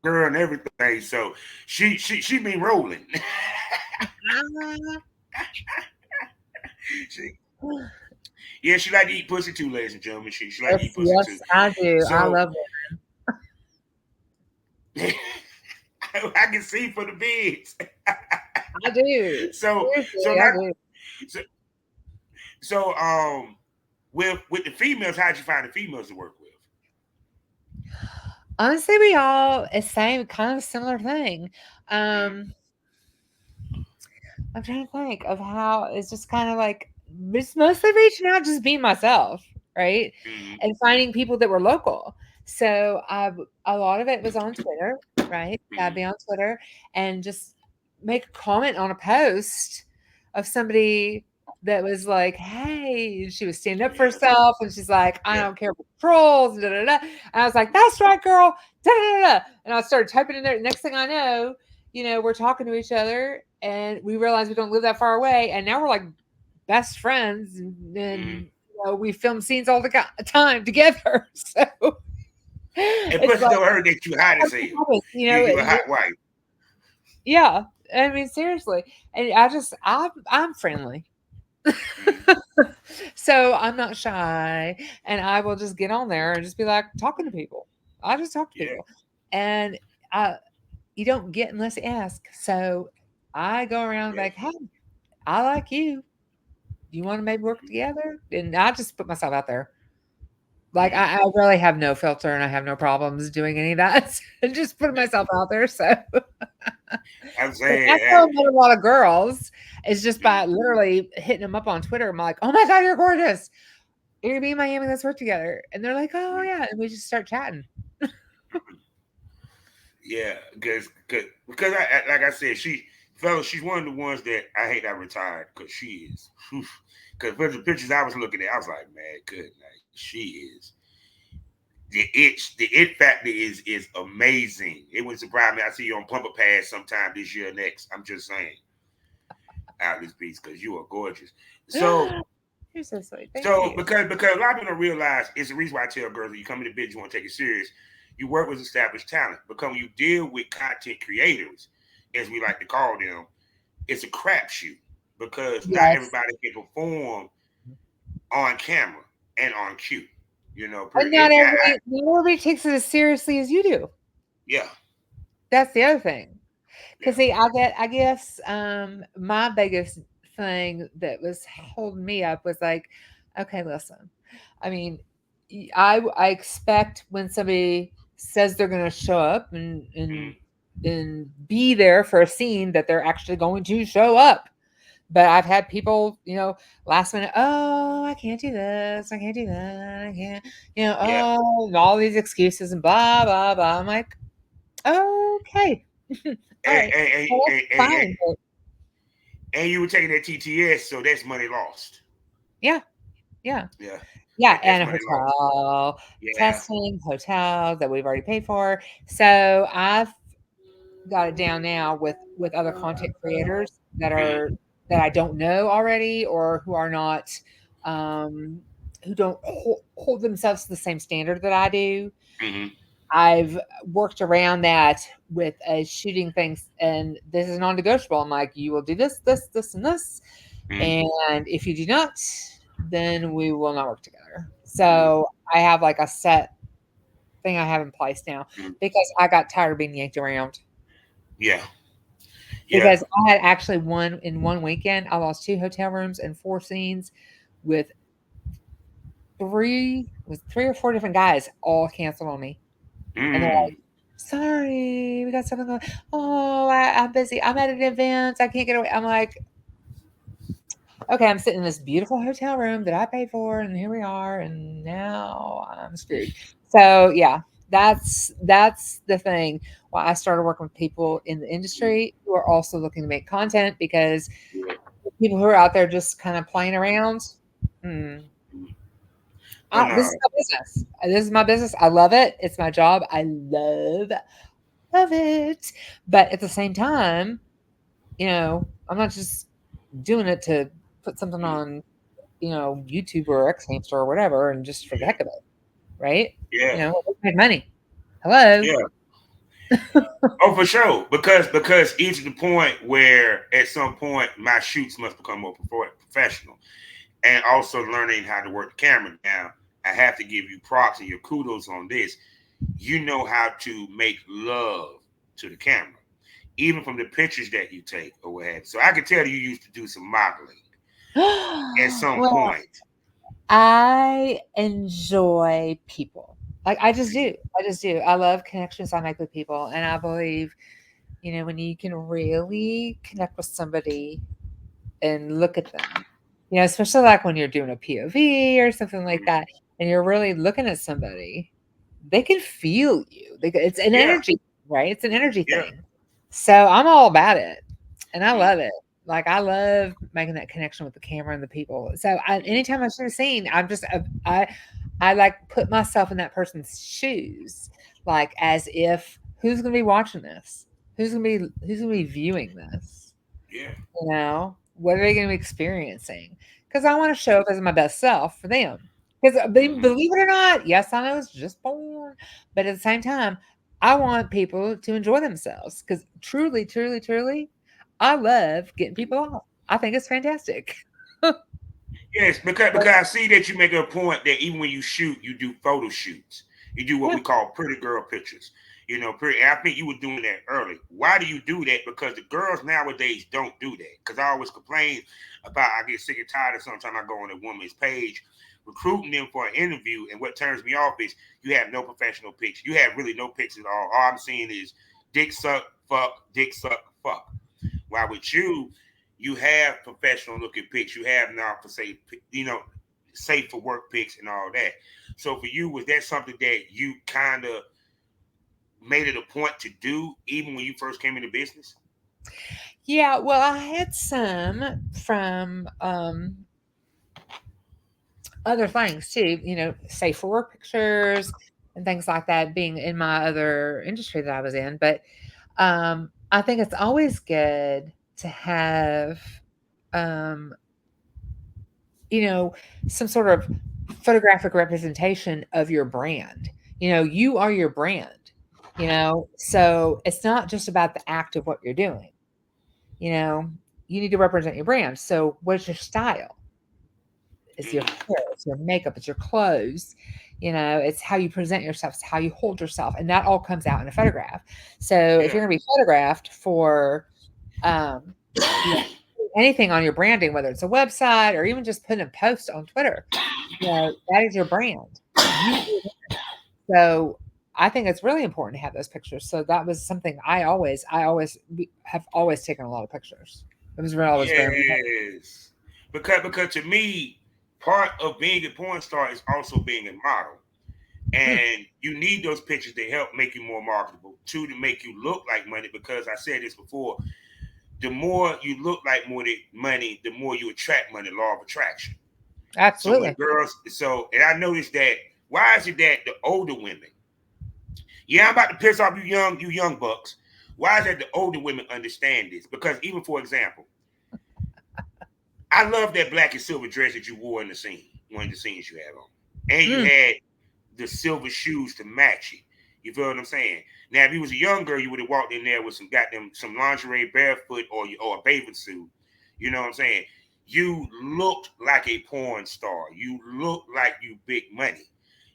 Speaker 1: girl and everything, so she been rolling. she, yeah, she like to eat pussy too, ladies and gentlemen. She like to
Speaker 2: yes,
Speaker 1: eat pussy too.
Speaker 2: yes, I do. I
Speaker 1: So
Speaker 2: love
Speaker 1: I can see for the bids.
Speaker 2: it. I do.
Speaker 1: So
Speaker 2: Seriously, I
Speaker 1: not
Speaker 2: do.
Speaker 1: so, so with the females, how'd you find the females to work with?
Speaker 2: Honestly, we all same kind of similar thing.
Speaker 1: Mm,
Speaker 2: Um, I'm trying to think of how it's just kind of like just mostly reaching out, just being myself, right?
Speaker 1: mm,
Speaker 2: And finding people that were local. So a lot of it was on Twitter, right? I'd
Speaker 1: mm,
Speaker 2: be on Twitter and just make a comment on a post of somebody that was like, "Hey," she was standing up for
Speaker 1: yeah,
Speaker 2: herself, and she's like, "I
Speaker 1: yeah.
Speaker 2: don't care for trolls." Da, da, da. And I was like, "That's right, girl." Da, da, da, da. And I started typing in there. Next thing I know, we're talking to each other and we realize we don't live that far away. And now we're like best friends. And
Speaker 1: Mm.
Speaker 2: we film scenes all the time together. So
Speaker 1: And
Speaker 2: it's
Speaker 1: plus, it
Speaker 2: like,
Speaker 1: don't hurt that you hot as hell. You a hot wife.
Speaker 2: yeah. I mean, seriously. And I'm friendly.
Speaker 1: Mm,
Speaker 2: So I'm not shy and I will just get on there and just be like talking to people. I just talk to
Speaker 1: yeah,
Speaker 2: people. And uh, you don't get unless you ask. So I go around
Speaker 1: yeah.
Speaker 2: like, hey, I like you. You want to maybe work together? And I just put myself out there. Like
Speaker 1: Mm.
Speaker 2: I really have no filter and I have no problems doing any of that. And just putting myself out there. So
Speaker 1: I'm
Speaker 2: that's
Speaker 1: saying,
Speaker 2: how I met a lot of girls is just by
Speaker 1: mm,
Speaker 2: literally hitting them up on Twitter. I'm like, oh my God, you're gorgeous. You're gonna be in Miami, let's work together. And they're like, oh
Speaker 1: mm,
Speaker 2: yeah. And we just start chatting.
Speaker 1: yeah, because like I said, fellas, she's one of the ones that I hate that retired because she is. Because for the pictures I was looking at, I was like, man, good night. She is the it factor is amazing. It would surprise me. I see you on PlumperPass sometime this year next. I'm just saying, out this piece because you are gorgeous. So
Speaker 2: You're so sweet. Thank
Speaker 1: so
Speaker 2: you.
Speaker 1: because a lot of people don't realize it's the reason why I tell girls when you come in the business, you want to take it serious. You work with established talent, because when you deal with content creators, as we like to call them, it's a crapshoot because not
Speaker 2: Yes.
Speaker 1: everybody can perform on camera and on cue.
Speaker 2: And not everybody takes it as seriously as you do.
Speaker 1: Yeah,
Speaker 2: That's the other thing.
Speaker 1: yeah.
Speaker 2: Because see, I guess my biggest thing that was holding me up was like, okay, listen. I mean, I expect when somebody says they're going to show up
Speaker 1: Mm,
Speaker 2: and be there for a scene that they're actually going to show up. But I've had people, last minute, oh, I can't do this, I can't do that, I can't,
Speaker 1: yeah.
Speaker 2: oh, and all these excuses and blah blah blah. I'm like, okay. All
Speaker 1: And,
Speaker 2: right.
Speaker 1: and, and,
Speaker 2: Well,
Speaker 1: and,
Speaker 2: that's
Speaker 1: and, and
Speaker 2: fine, but
Speaker 1: and you were taking that TTS, so that's money lost.
Speaker 2: yeah, yeah,
Speaker 1: Yeah,
Speaker 2: yeah,
Speaker 1: that's
Speaker 2: and a
Speaker 1: money lost.
Speaker 2: hotel,
Speaker 1: Yeah.
Speaker 2: testing, hotel that we've already paid for. So I've got it down now with other content creators
Speaker 1: Mm-hmm.
Speaker 2: that I don't know already or who are not um who don't hold themselves to the same standard that I do.
Speaker 1: Mm-hmm.
Speaker 2: I've worked around that with shooting things, and this is non-negotiable. I'm like, you will do this, this, this, and this,
Speaker 1: Mm-hmm.
Speaker 2: and if you do not, then we will not work together.
Speaker 1: Mm-hmm.
Speaker 2: So I have like a set thing I have in place now
Speaker 1: Mm-hmm.
Speaker 2: because I got tired of being yanked around.
Speaker 1: Yeah, yeah.
Speaker 2: Because I had actually one weekend, I lost 2 hotel rooms and 4 scenes with 3 or 4 different guys all canceled on me. And they're
Speaker 1: Mm.
Speaker 2: like, "Sorry, we got something going. Oh, I'm busy. I'm at an event. I can't get away." I'm like, "Okay, I'm sitting in this beautiful hotel room that I paid for, and here we are, and now I'm screwed." So yeah, that's the thing. Why I started working with people in the industry who are also looking to make content because
Speaker 1: Yeah.
Speaker 2: people who are out there just kind of playing around. Mm,
Speaker 1: Oh no.
Speaker 2: this is my business. This is my business. I love it. It's my job. I love it. But at the same time, I'm not just doing it to put something
Speaker 1: Mm.
Speaker 2: on, YouTube or X Hamster or whatever, and just for the
Speaker 1: Yeah,
Speaker 2: heck of it, right?
Speaker 1: yeah,
Speaker 2: Let's make money. Hello.
Speaker 1: yeah. Oh, for sure. Because it's to the point where at some point my shoots must become more professional, and also learning how to work the camera. Now I have to give you props and your kudos on this. You know how to make love to the camera, even from the pictures that you take or what have you. So I can tell you used to do some modeling at some
Speaker 2: Well,
Speaker 1: point.
Speaker 2: I enjoy people. Like I just do. I just do. I love connections I make with people, and I believe, when you can really connect with somebody and look at them, especially like when you're doing a POV or something like
Speaker 1: Mhm.
Speaker 2: that, and you're really looking at somebody, they can feel you. It's an
Speaker 1: Yeah,
Speaker 2: energy, right? It's an energy
Speaker 1: yeah.
Speaker 2: thing. So I'm all about it, and I
Speaker 1: Mhm.
Speaker 2: love it. Like I love making that connection with the camera and the people. So anytime I shoot a scene, I'm just I like put myself in that person's shoes, like as if who's going to be watching this, who's going to be viewing this,
Speaker 1: Yeah,
Speaker 2: what are they going to be experiencing? Because I want to show up as my best self for them. Because
Speaker 1: hmm,
Speaker 2: believe it or not, yes, I know it's just born, but at the same time, I want people to enjoy themselves. Because truly, truly, truly, I love getting people off. I think it's fantastic.
Speaker 1: yes. Because I see that you make a point that even when you shoot, you do photo shoots. You do what
Speaker 2: Yeah.
Speaker 1: we call pretty girl pictures. Pretty. I think you were doing that early. Why do you do that? Because the girls nowadays don't do that. Because I always complain about. I get sick and tired of sometimes I go on a woman's page recruiting them for an interview, and what turns me off is you have no professional pics. You have really no pics at all. All I'm seeing is dick suck, fuck. While with you, you have professional looking pics. You have now for say, safe for work pics and all that. So for you, was that something that you kind of made it a point to do even when you first came into business?
Speaker 2: Yeah, well, I had some from other things too, safe for work pictures and things like that, being in my other industry that I was in. But I think it's always good to have, um, you know, some sort of photographic representation of your brand. You are your brand, so it's not just about the act of what you're doing, you know, you need to represent your brand. So, what's your style? it's your
Speaker 1: Mm-hmm.
Speaker 2: hair, it's your makeup, it's your clothes. It's how you present yourself, it's how you hold yourself, and that all comes out in a photograph. So if
Speaker 1: Yeah.
Speaker 2: you're going to be photographed for, um, you know, anything on your branding, whether it's a website or even just putting a post on Twitter, that is your brand. You so I think it's really important to have those pictures. So that was something have always taken a lot of pictures. It was really always very important.
Speaker 1: Yes. Because to me, part of being a porn star is also being a model.
Speaker 2: Hmm,
Speaker 1: And you need those pictures to help make you more marketable. Two, to make you look like money, because I said this before, the more you look like money, the more you attract money, law of attraction. So when
Speaker 2: absolutely.
Speaker 1: and I noticed that, why is it that the older women, yeah, I'm about to piss off you young bucks. Why is that the older women understand this? Because even for example, I love that black and silver dress that you wore in the scene, one of the scenes you had on. And you
Speaker 2: Mm,
Speaker 1: had the silver shoes to match it. You feel what I'm saying? Now, if you was a young girl, you would have walked in there with some lingerie barefoot or a bathing suit. You know what I'm saying? You looked like a porn star. You looked like you big money.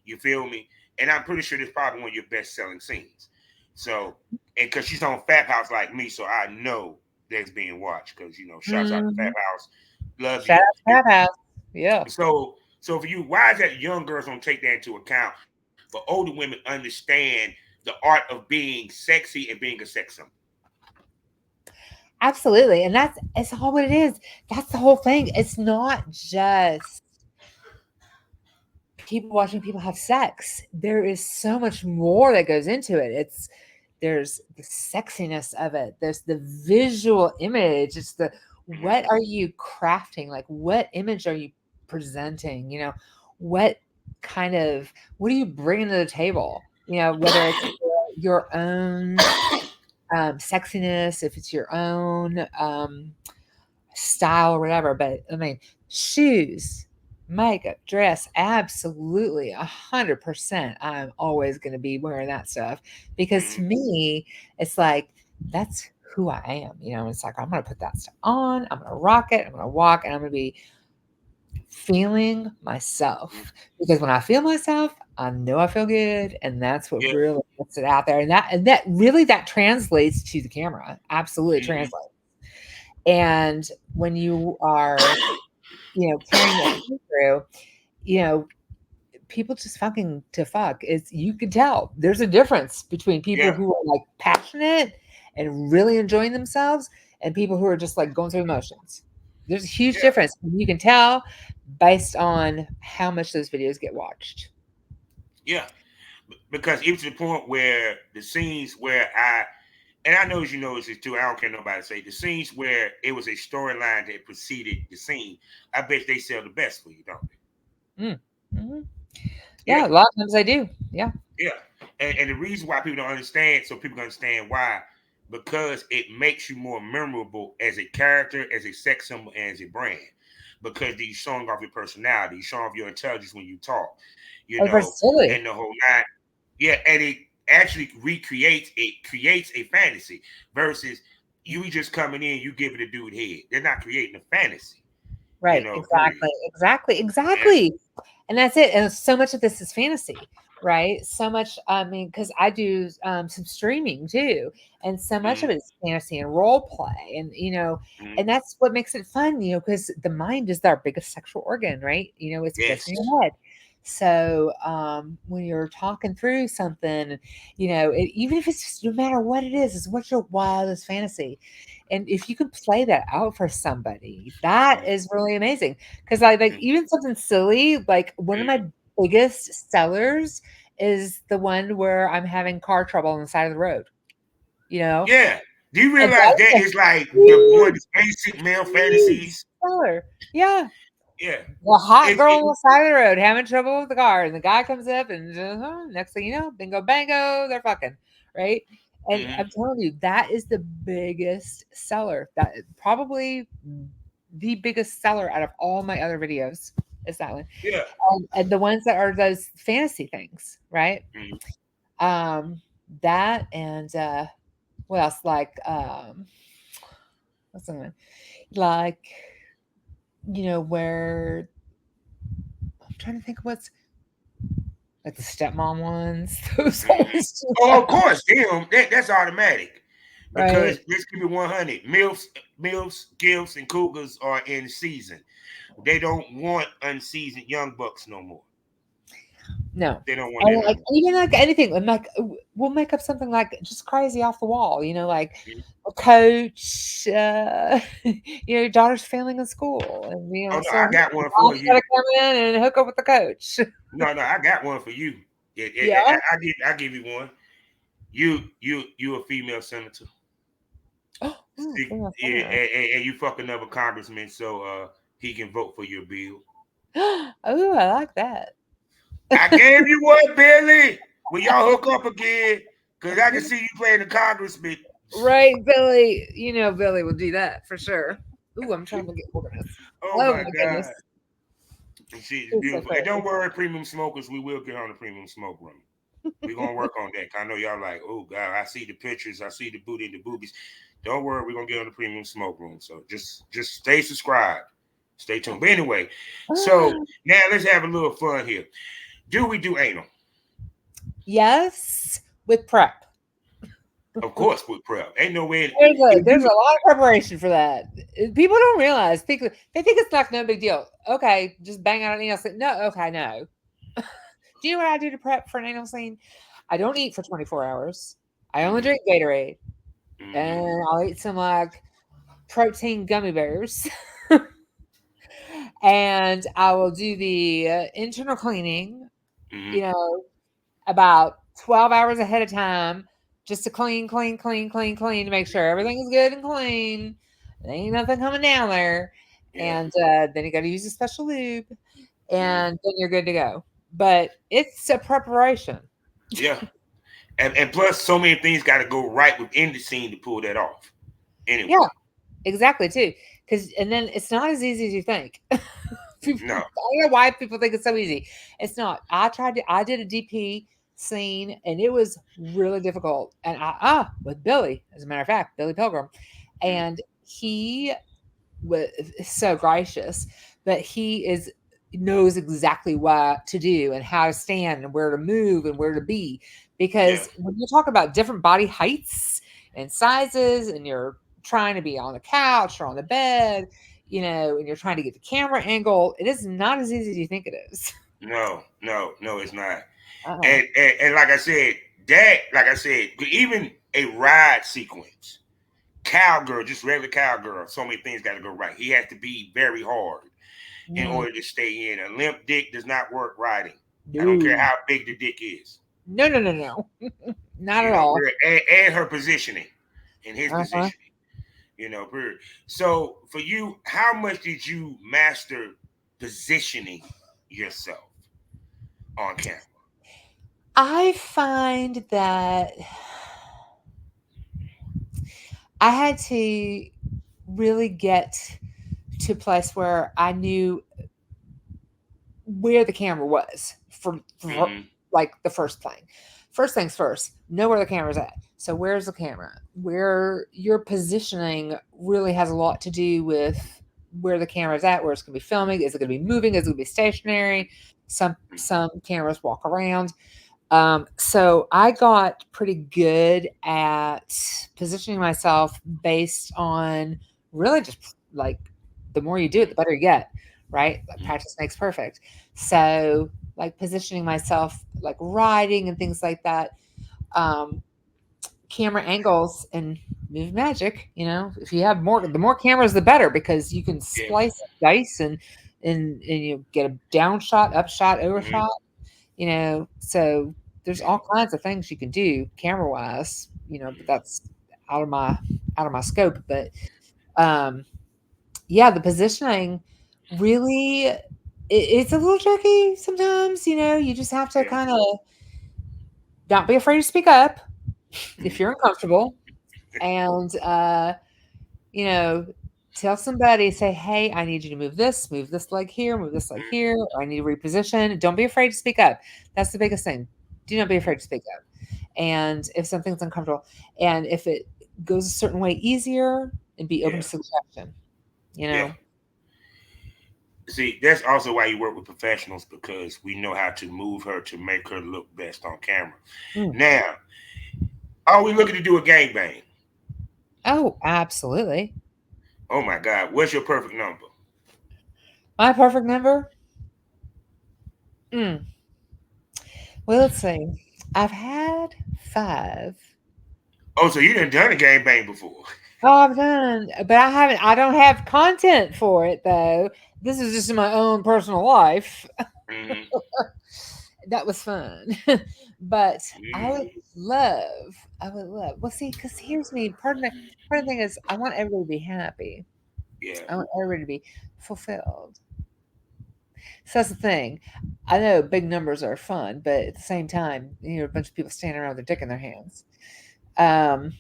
Speaker 1: You feel me? And I'm pretty sure this is probably one of your best selling scenes. So, and because she's on Fat House like me, so I know that's being watched. Because shouts out to Fat
Speaker 2: mhm.
Speaker 1: House, love
Speaker 2: Shout
Speaker 1: you.
Speaker 2: out to Pat House. Yeah.
Speaker 1: So for you, why is that young girls don't take that into account? But older women understand the art of being sexy and being a sex symbol.
Speaker 2: Absolutely. And it's all what it is. That's the whole thing. It's not just people watching people have sex. There is so much more that goes into it. There's the sexiness of it. There's the visual image. It's the
Speaker 1: Mm-hmm.
Speaker 2: what are you crafting? Like what image are you presenting? What what are you bringing to the table? Whether it's your own sexiness, if it's your own style or whatever. But I mean, shoes, makeup, dress, absolutely 100%. I'm always going to be wearing that stuff because to
Speaker 1: Mm-hmm.
Speaker 2: me, it's like that's who I am. It's like I'm going to put that stuff on, I'm going to rock it, I'm going to walk, and I'm going to be feeling myself because when I feel myself, I know I feel good, and that's what
Speaker 1: Yeah.
Speaker 2: really puts it out there. And that really that translates to the camera. Absolutely
Speaker 1: Mm-hmm.
Speaker 2: translates. And when you are, carrying that through, you know, people just fucking to fuck. Is You can tell there's a difference between people
Speaker 1: Yeah.
Speaker 2: who are like passionate and really enjoying themselves and people who are just like going through emotions. There's a huge
Speaker 1: Yeah.
Speaker 2: difference. And you can tell based on how much those videos get watched.
Speaker 1: Yeah. Because even to the point where the scenes where and I know as you know this too, I don't care nobody say the scenes where it was a storyline that preceded the scene, I bet they sell the best for you, don't
Speaker 2: Mm. Mhm.
Speaker 1: they? Yeah.
Speaker 2: Yeah, a lot of times I do. Yeah.
Speaker 1: Yeah. And the reason why people don't understand, so people can understand why, because it makes you more memorable as a character, as a sex symbol, and as a brand. Because you're showing off your personality, you're showing off your intelligence when you talk,
Speaker 2: Oh, versatility.
Speaker 1: and the whole nine. Yeah, and it actually creates a fantasy versus you just coming in, you giving the dude head. They're not creating a fantasy,
Speaker 2: Right,
Speaker 1: period.
Speaker 2: exactly, exactly,
Speaker 1: And
Speaker 2: exactly. And that's it, and so much of this is fantasy, right? So much, I mean, because I do, some streaming too, and so much of
Speaker 1: mm-hmm,
Speaker 2: it is fantasy and role play, and,
Speaker 1: mm-hmm,
Speaker 2: and that's what makes it fun, because the mind is our biggest sexual organ, right? It's what's in
Speaker 1: yes.
Speaker 2: your head. So, when you're talking through something, even if it's just no matter what it is what's your wildest fantasy? And if you can play that out for somebody, that is really amazing. Because I like
Speaker 1: Mm-hmm,
Speaker 2: even something silly, like one of my
Speaker 1: mm-hmm.
Speaker 2: biggest sellers is the one where I'm having car trouble on the side of the road, you know?
Speaker 1: Yeah. Do you
Speaker 2: And
Speaker 1: realize
Speaker 2: that
Speaker 1: that
Speaker 2: is
Speaker 1: is like
Speaker 2: a
Speaker 1: one of the
Speaker 2: huge,
Speaker 1: basic male
Speaker 2: huge
Speaker 1: fantasies?
Speaker 2: seller. Yeah.
Speaker 1: Yeah.
Speaker 2: The hot girl
Speaker 1: It
Speaker 2: on the side of the road having trouble with the car, and the guy comes up, and next thing you know, bingo bango, they're fucking, right? And
Speaker 1: mhm.
Speaker 2: I'm telling you, that is the biggest seller. That probably the biggest seller out of all my other videos is that one.
Speaker 1: Yeah.
Speaker 2: And the ones that are those fantasy things, right?
Speaker 1: Mhm.
Speaker 2: Um, that and what else? Like what's the one? Like where trying to think what's like the stepmom ones. Those
Speaker 1: Mhm.
Speaker 2: always do
Speaker 1: Oh, of
Speaker 2: that,
Speaker 1: course, them. That's automatic. Because
Speaker 2: right?
Speaker 1: let's keep it 100. MILFs, gifts, and cougars are in season. They don't want unseasoned young bucks no more.
Speaker 2: No.
Speaker 1: They don't want that
Speaker 2: And,
Speaker 1: no
Speaker 2: like,
Speaker 1: more.
Speaker 2: even, like, anything, and, like, we'll make up something, like, just crazy off the wall, like,
Speaker 1: Mhm.
Speaker 2: a coach, your daughter's failing in school, and,
Speaker 1: Oh no,
Speaker 2: so
Speaker 1: I got one for
Speaker 2: mom's
Speaker 1: you.
Speaker 2: gotta come in and hook up with the coach.
Speaker 1: No, no, I got one for you.
Speaker 2: Yeah?
Speaker 1: I give you one. You a female senator.
Speaker 2: Ooh,
Speaker 1: See,
Speaker 2: female
Speaker 1: yeah,
Speaker 2: senator.
Speaker 1: and you fuck another congressman so he can vote for your bill.
Speaker 2: Ooh, I like that.
Speaker 1: I gave you one, Billy. Will y'all hook up again? Cause I can see you playing the congressman.
Speaker 2: Right, Billy. Billy will do that for sure. Ooh, I'm trying to get organized.
Speaker 1: Oh
Speaker 2: Oh
Speaker 1: my
Speaker 2: my
Speaker 1: god.
Speaker 2: goodness.
Speaker 1: And she's
Speaker 2: It's so
Speaker 1: beautiful. And don't
Speaker 2: crazy.
Speaker 1: worry, premium smokers, we will get on the premium smoke room. We're gonna work on that. I know y'all like, oh god, I see the pictures, I see the booty and the boobies. Don't worry, we're gonna get on the premium smoke room. So just stay subscribed. Stay tuned. But anyway, so now let's have a little fun here. Do we do anal?
Speaker 2: Yes, with prep.
Speaker 1: Of course with prep. Ain't no way
Speaker 2: There's a
Speaker 1: if
Speaker 2: there's a
Speaker 1: you
Speaker 2: lot of preparation for that. People don't realize. People they think it's like no big deal. Okay, just bang out an anal scene. No, okay, no. Do you know what I do to prep for an anal scene? I don't eat for 24 hours. I only
Speaker 1: mm-hmm,
Speaker 2: drink Gatorade,
Speaker 1: mm-hmm,
Speaker 2: and I'll eat some like protein gummy bears, and I will do the internal cleaning.
Speaker 1: mm-hmm,
Speaker 2: You know, about 12 hours ahead of time just to clean, clean, clean, clean, clean to make sure everything is good and clean. There ain't nothing coming down there.
Speaker 1: yeah,
Speaker 2: And then you got to use a special lube
Speaker 1: mm-hmm,
Speaker 2: and then you're good to go. But it's a preparation.
Speaker 1: yeah. And plus so many things gotta go right within the scene to pull that off.
Speaker 2: Yeah,
Speaker 1: Anyway,
Speaker 2: exactly, too. And then it's not as easy as you think. People, I
Speaker 1: no.
Speaker 2: don't know why people think it's so easy. It's not. I did a DP scene and it was really difficult. And with Billy, as a matter of fact, Billy Pilgrim,
Speaker 1: Mm,
Speaker 2: and he was so gracious, but he is knows exactly what to do and how to stand and where to move and where to be.
Speaker 1: yeah,
Speaker 2: Because when you talk about different body heights and sizes, and you're trying to be on the couch or on the bed, and you're trying to get the camera angle, it is not as easy as you think it is.
Speaker 1: no, it's not.
Speaker 2: Uh-uh.
Speaker 1: And like I said, even a ride sequence, cowgirl, just regular cowgirl, so many things got to go right. He has to be very hard in
Speaker 2: Mm,
Speaker 1: order to stay in. A limp dick does not work riding. I don't care
Speaker 2: no.
Speaker 1: how big the dick is.
Speaker 2: No, no, no, no. Not at all.
Speaker 1: And her positioning and his
Speaker 2: Uh-huh.
Speaker 1: positioning. Period. So for you, how much did you master positioning yourself on camera?
Speaker 2: I find that I had to really get to a place where I knew where the camera was for
Speaker 1: Mm-hmm.
Speaker 2: like the first thing. First things first, know where the camera's at. So where's the camera? Where your positioning really has a lot to do with where the camera's at, where it's going to be filming. Is it going to be moving? Is it going to be stationary? Some cameras walk around. So I got pretty good at positioning myself based on really just like the more you do it, the better you get, right? Like practice makes perfect. So like positioning myself, like riding and things like that, um, camera angles and move magic. If you have more, the more cameras, the better because you can
Speaker 1: Yeah.
Speaker 2: splice dice and you get a down shot, up shot, over
Speaker 1: Mm-hmm.
Speaker 2: shot. So there's
Speaker 1: Yeah.
Speaker 2: all kinds of things you can do camera wise, but that's out of my out of my scope. But um yeah, the positioning really it's a little tricky sometimes, you just have to
Speaker 1: Yeah.
Speaker 2: kind of not be afraid to speak up if you're
Speaker 1: Mm-hmm.
Speaker 2: uncomfortable and you know, tell somebody, say, hey, I need you to move this leg here, move this leg here, or I need to reposition. Don't be afraid to speak up. That's the biggest thing. Do not be afraid to speak up. And if something's uncomfortable, and if it goes a certain way easier, and be open
Speaker 1: Yeah.
Speaker 2: to suggestion, you
Speaker 1: Yeah.
Speaker 2: know?
Speaker 1: See, that's also why you work with professionals because we know how to move her to make her look best on camera.
Speaker 2: Mm.
Speaker 1: Now, are we looking to do a gangbang?
Speaker 2: Oh, absolutely.
Speaker 1: Oh my God, what's your perfect number?
Speaker 2: My perfect number? Mm. Well, let's see. I've had 5.
Speaker 1: Oh, so you done a gangbang before?
Speaker 2: Oh, I've done, but I don't have content for it though. This is just in my own personal life.
Speaker 1: Mm-hmm.
Speaker 2: That was fun. But I would
Speaker 1: Mm-hmm.
Speaker 2: love, I would love, well, see, because here's me. Part of the thing is, I want everybody to be happy.
Speaker 1: Yeah.
Speaker 2: I want everybody to be fulfilled. So that's the thing. I know big numbers are fun, but at the same time, a bunch of people standing around with their dick in their hands. Um,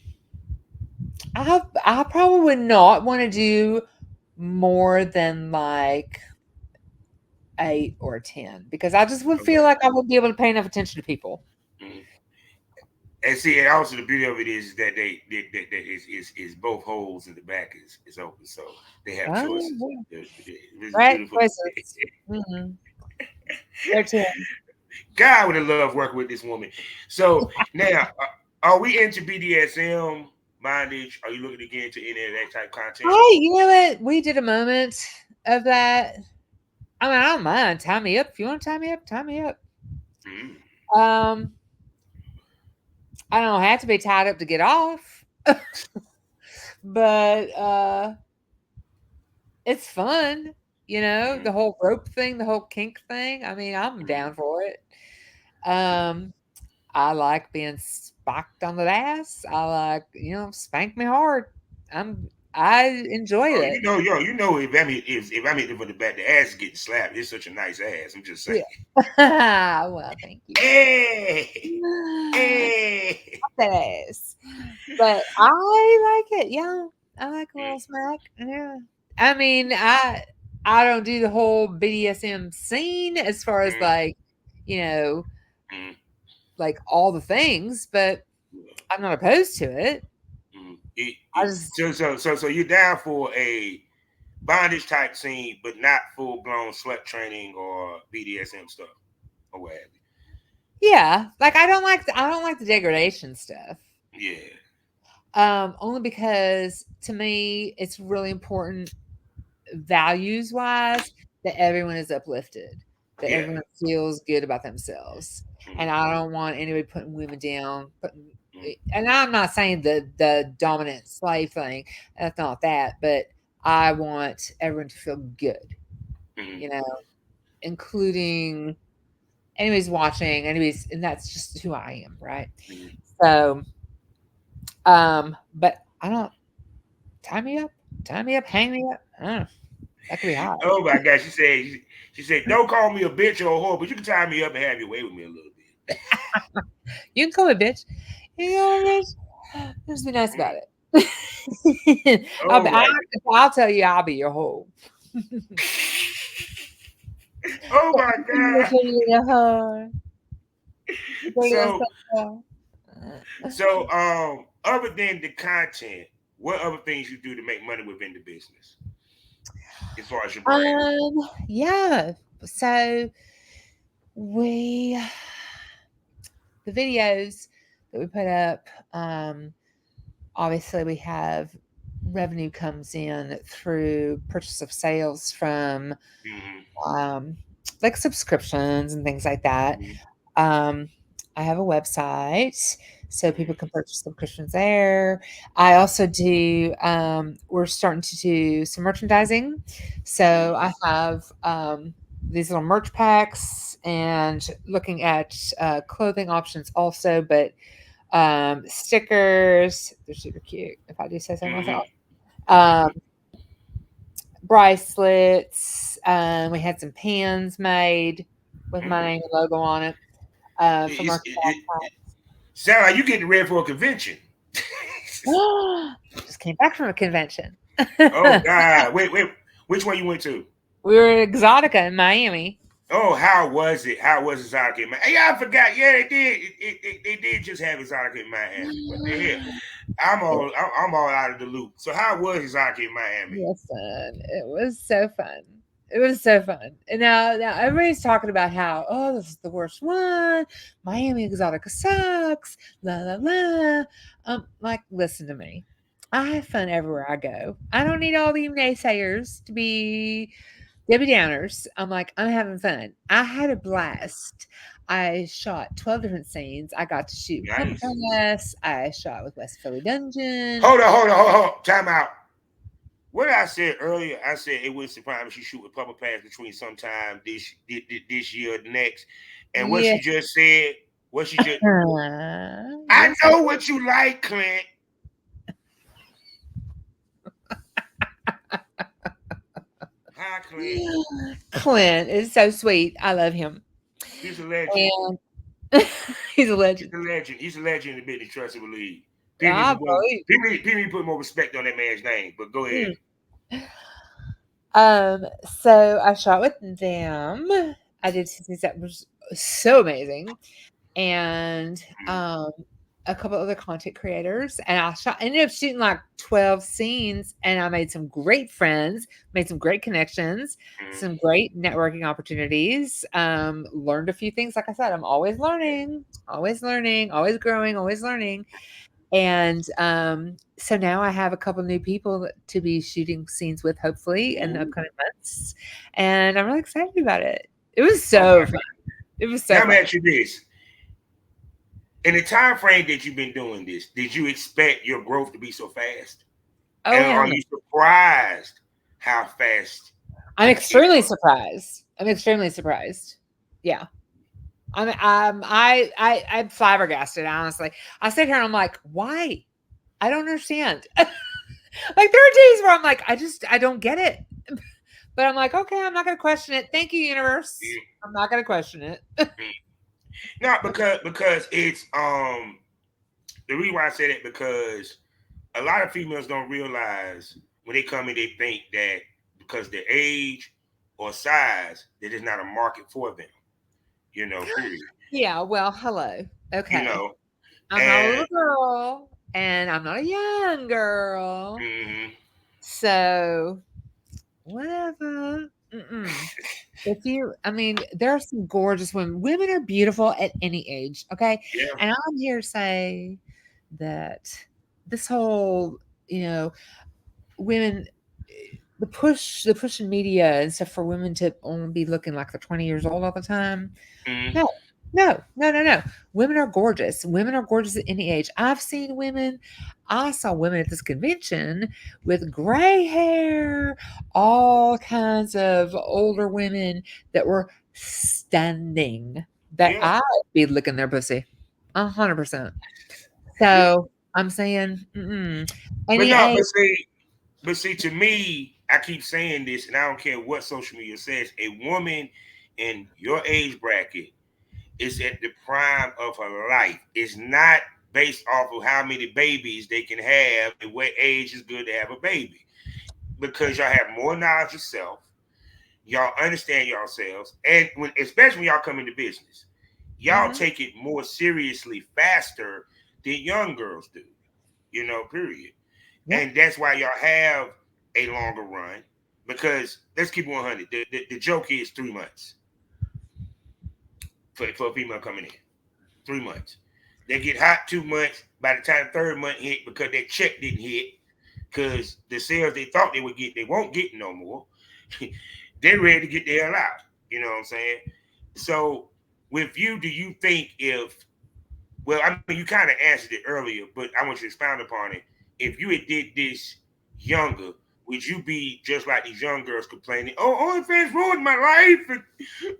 Speaker 2: I probably would not want to do more than like 8 or 10 because I just would feel
Speaker 1: Okay.
Speaker 2: like I wouldn't be able to pay enough attention to people.
Speaker 1: Mm-hmm. And see, and also the beauty of it is that that is both holes in the back is open, so they have
Speaker 2: Oh,
Speaker 1: choices.
Speaker 2: yeah.
Speaker 1: It's
Speaker 2: Right
Speaker 1: beautiful.
Speaker 2: choices. Mm-hmm. There too.
Speaker 1: God would have loved working with this woman. So now, are we into BDSM bondage? Are you looking to get into any of that type of content?
Speaker 2: Hey, you know what? We did a moment of that. I mean, I don't mind. Tie me up. If you want to tie me up, tie me up.
Speaker 1: Mm,
Speaker 2: Um, I don't have to be tied up to get off, but it's fun.
Speaker 1: mm,
Speaker 2: The whole rope thing, the whole kink thing. I mean, I'm
Speaker 1: mm,
Speaker 2: down for it. Um, I like being spanked on the ass. I like, spank me hard. I enjoy
Speaker 1: Oh,
Speaker 2: it.
Speaker 1: you know, if I'm hitting for the back, the ass is getting slapped. It's such a nice ass. I'm just saying.
Speaker 2: Yeah. Well, thank you.
Speaker 1: Hey, hey.
Speaker 2: That ass. But I like it. Yeah. I like a little smack. Yeah. I mean, I don't do the whole BDSM scene as far as
Speaker 1: Mm,
Speaker 2: like, you know,
Speaker 1: mm,
Speaker 2: like all the things, but
Speaker 1: mm,
Speaker 2: I'm not opposed to it.
Speaker 1: mm.
Speaker 2: I just
Speaker 1: So you're down for a bondage type scene, but not full blown slut training or BDSM stuff or what have
Speaker 2: yeah, like I don't like the degradation stuff.
Speaker 1: you. Yeah.
Speaker 2: Only because to me it's really important values wise that everyone is uplifted, that
Speaker 1: Yeah.
Speaker 2: everyone feels good about themselves. And
Speaker 1: Mm,
Speaker 2: I don't want anybody putting women down,
Speaker 1: mm,
Speaker 2: and I'm not saying the dominant slave thing. That's not that, but I want everyone to feel good,
Speaker 1: mm,
Speaker 2: you know, including anybody's watching, anybody's, and that's just who I am, right?
Speaker 1: mm.
Speaker 2: So, but I don't tie me up, hang me up. I don't know. That could be hot.
Speaker 1: Oh my God. She said, don't call me a bitch or a whore, but you can tie me up and have your way with me a little bit.
Speaker 2: You can call me bitch. You can call me bitch. Just be nice about it.
Speaker 1: Oh my
Speaker 2: I'll tell you I'll be your hoe.
Speaker 1: oh my God. So other than the content, what other things you do to make money within the business as far as your brand?
Speaker 2: Yeah. So we the videos that we put up, um, obviously we have revenue comes in through purchase of sales from
Speaker 1: Mm-hmm.
Speaker 2: um, like subscriptions and things like that.
Speaker 1: Mm-hmm.
Speaker 2: Um, I have a website so
Speaker 1: Mm-hmm.
Speaker 2: people can purchase subscriptions there. I also do, we're starting to do some merchandising. So I have these little merch packs and looking at clothing options also, but stickers, they're super cute, if I do say so
Speaker 1: Mm-hmm.
Speaker 2: myself. Um,
Speaker 1: Mm-hmm.
Speaker 2: bracelets. We had some pins made with my
Speaker 1: Mm-hmm.
Speaker 2: name and logo on it from
Speaker 1: It's,
Speaker 2: our
Speaker 1: it sound like you getting ready for a convention.
Speaker 2: just came back from a convention.
Speaker 1: Oh God! Wait, which one you went to?
Speaker 2: We were in Exotica in Miami.
Speaker 1: Oh, how was it? How was Exotica in Miami? Yeah, I forgot. Yeah, they did. They did just have Exotica in Miami. What the hell? I'm all out of the loop. So how was Exotica in Miami?
Speaker 2: Listen, it was so fun. It was so fun. And now everybody's talking about how, oh, this is the worst one. Miami Exotica sucks. La la la. Like, listen to me. I have fun everywhere I go. I don't need all the naysayers to be Debbie Downers. I'm like, I'm having fun. I had a blast. I shot 12 different scenes. I got to shoot
Speaker 1: Nice.
Speaker 2: PlumperPass. I shot with West Philly Dungeon.
Speaker 1: Hold on. Time out. What I said earlier, I said it wouldn't surprise me if she shoot with Papa Pass between sometime this year or the next. And what
Speaker 2: Yeah.
Speaker 1: she just said, what she just, I
Speaker 2: Yes.
Speaker 1: know what you like, Clint. Hi, Clint.
Speaker 2: Clint is so sweet. I love him.
Speaker 1: He's a legend.
Speaker 2: And he's a
Speaker 1: He's
Speaker 2: legend.
Speaker 1: a legend. He's a legend in the business, trust and believe.
Speaker 2: I believe.
Speaker 1: People need to put more respect on that man's name. But go ahead.
Speaker 2: Mm. So I shot with them. I did two things that was so amazing. And a couple other content creators. And ended up shooting like 12 scenes and I made some great friends, made some great connections,
Speaker 1: Mm-hmm.
Speaker 2: some great networking opportunities. Learned a few things. Like I said, I'm always learning, always growing, always learning. And so now I have a couple new people to be shooting scenes with, hopefully, in the
Speaker 1: Ooh.
Speaker 2: upcoming months. And I'm really excited about it. It was
Speaker 1: Okay.
Speaker 2: so fun. It was so
Speaker 1: Now I'm
Speaker 2: fun.
Speaker 1: gonna ask you this. In the time frame that you've been doing this, did you expect your growth to be so fast?
Speaker 2: Oh,
Speaker 1: And
Speaker 2: hell
Speaker 1: are
Speaker 2: no.
Speaker 1: you surprised how fast
Speaker 2: I'm
Speaker 1: it
Speaker 2: extremely surprised. I'm extremely surprised. Yeah. I'm flabbergasted, honestly. I sit here and I'm like, why? I don't understand. Like there are days where I'm like, I don't get it. But I'm like, okay, I'm not gonna question it. Thank you, universe.
Speaker 1: mm,
Speaker 2: I'm not gonna question it.
Speaker 1: mm. Not because it's the reason why I say that because a lot of females don't realize when they come in they think that because their age or size that there's not a market for them. Period.
Speaker 2: Yeah, well, hello.
Speaker 1: You
Speaker 2: Okay.
Speaker 1: know,
Speaker 2: I'm not a
Speaker 1: and
Speaker 2: little girl and I'm not a young girl.
Speaker 1: mm-hmm,
Speaker 2: So whatever. Mm-mm. I mean, there are some gorgeous women. Women are beautiful at any age, okay?
Speaker 1: yeah,
Speaker 2: And I'm here to say that this whole, you know, women, the push in media and stuff for women to only be looking like they're 20 years old all the time.
Speaker 1: mm-hmm,
Speaker 2: No, no, no, no, no. Women are gorgeous. Women are gorgeous at any age. I saw women at this convention with gray hair, all kinds of older women that were stunning. That
Speaker 1: yeah.
Speaker 2: I'd be licking their pussy, 100%. So I'm saying,
Speaker 1: But
Speaker 2: any
Speaker 1: no,
Speaker 2: age.
Speaker 1: but see, to me, I keep saying this, and I don't care what social media says. A woman in your age bracket is at the prime of her life. It's not based off of how many babies they can have and what age is good to have a baby. Because y'all have more knowledge yourself, y'all understand yourselves, and especially when y'all come into business, y'all
Speaker 2: Mhm.
Speaker 1: take it more seriously faster than young girls do. Period.
Speaker 2: Yep.
Speaker 1: And that's why y'all have a longer run. Because let's keep it 100. The joke is 3 months for a female coming in. 3 months. They get hot 2 months. By the time third month hit, because their check didn't hit, because the sales they thought they would get, they won't get no more. They're ready to get the hell out. You know what I'm saying? So with you, do you think if well, I mean, you kind of answered it earlier, but I want you to expound upon it. If you had did this younger, would you be just like these young girls complaining, "Oh, OnlyFans ruined my life," and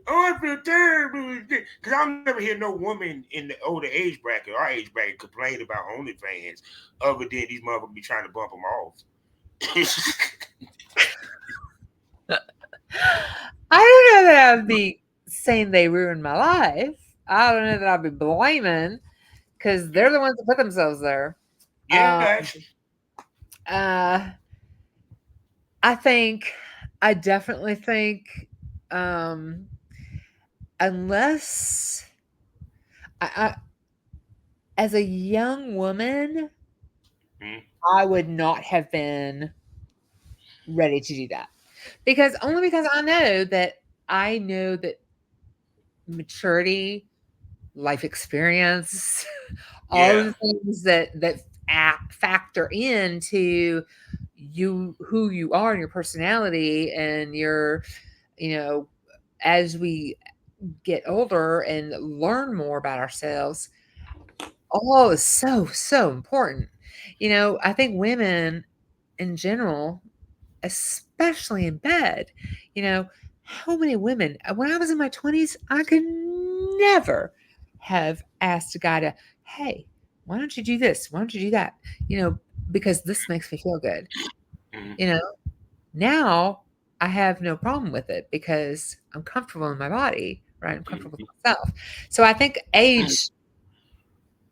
Speaker 1: "Oh, I feel terrible"? Because I'll never hear no woman in the older age bracket, our age bracket, complain about OnlyFans, other than these motherfuckers be trying to bump them off.
Speaker 2: I don't know that I'd be saying they ruined my life. I don't know that I'd be blaming because they're the ones that put themselves there.
Speaker 1: Yeah,
Speaker 2: Uh,
Speaker 1: actually.
Speaker 2: uh, I think, I definitely think, um, unless I, as a young woman,
Speaker 1: Mm-hmm.
Speaker 2: I would not have been ready to do that. because I know that maturity, life experience, all of
Speaker 1: Yeah.
Speaker 2: the things that factor into you who you are and your personality and your you know as we get older and learn more about ourselves, all is so important. I think women in general, especially in bed, you know, how many women, when I was in my 20s, I could never have asked a guy to, hey, why don't you do this? Why don't you do that? You know, because this makes me feel good.
Speaker 1: Mhm.
Speaker 2: You know, now I have no problem with it because I'm comfortable in my body, right? I'm comfortable
Speaker 1: Mhm.
Speaker 2: with myself. So I think age,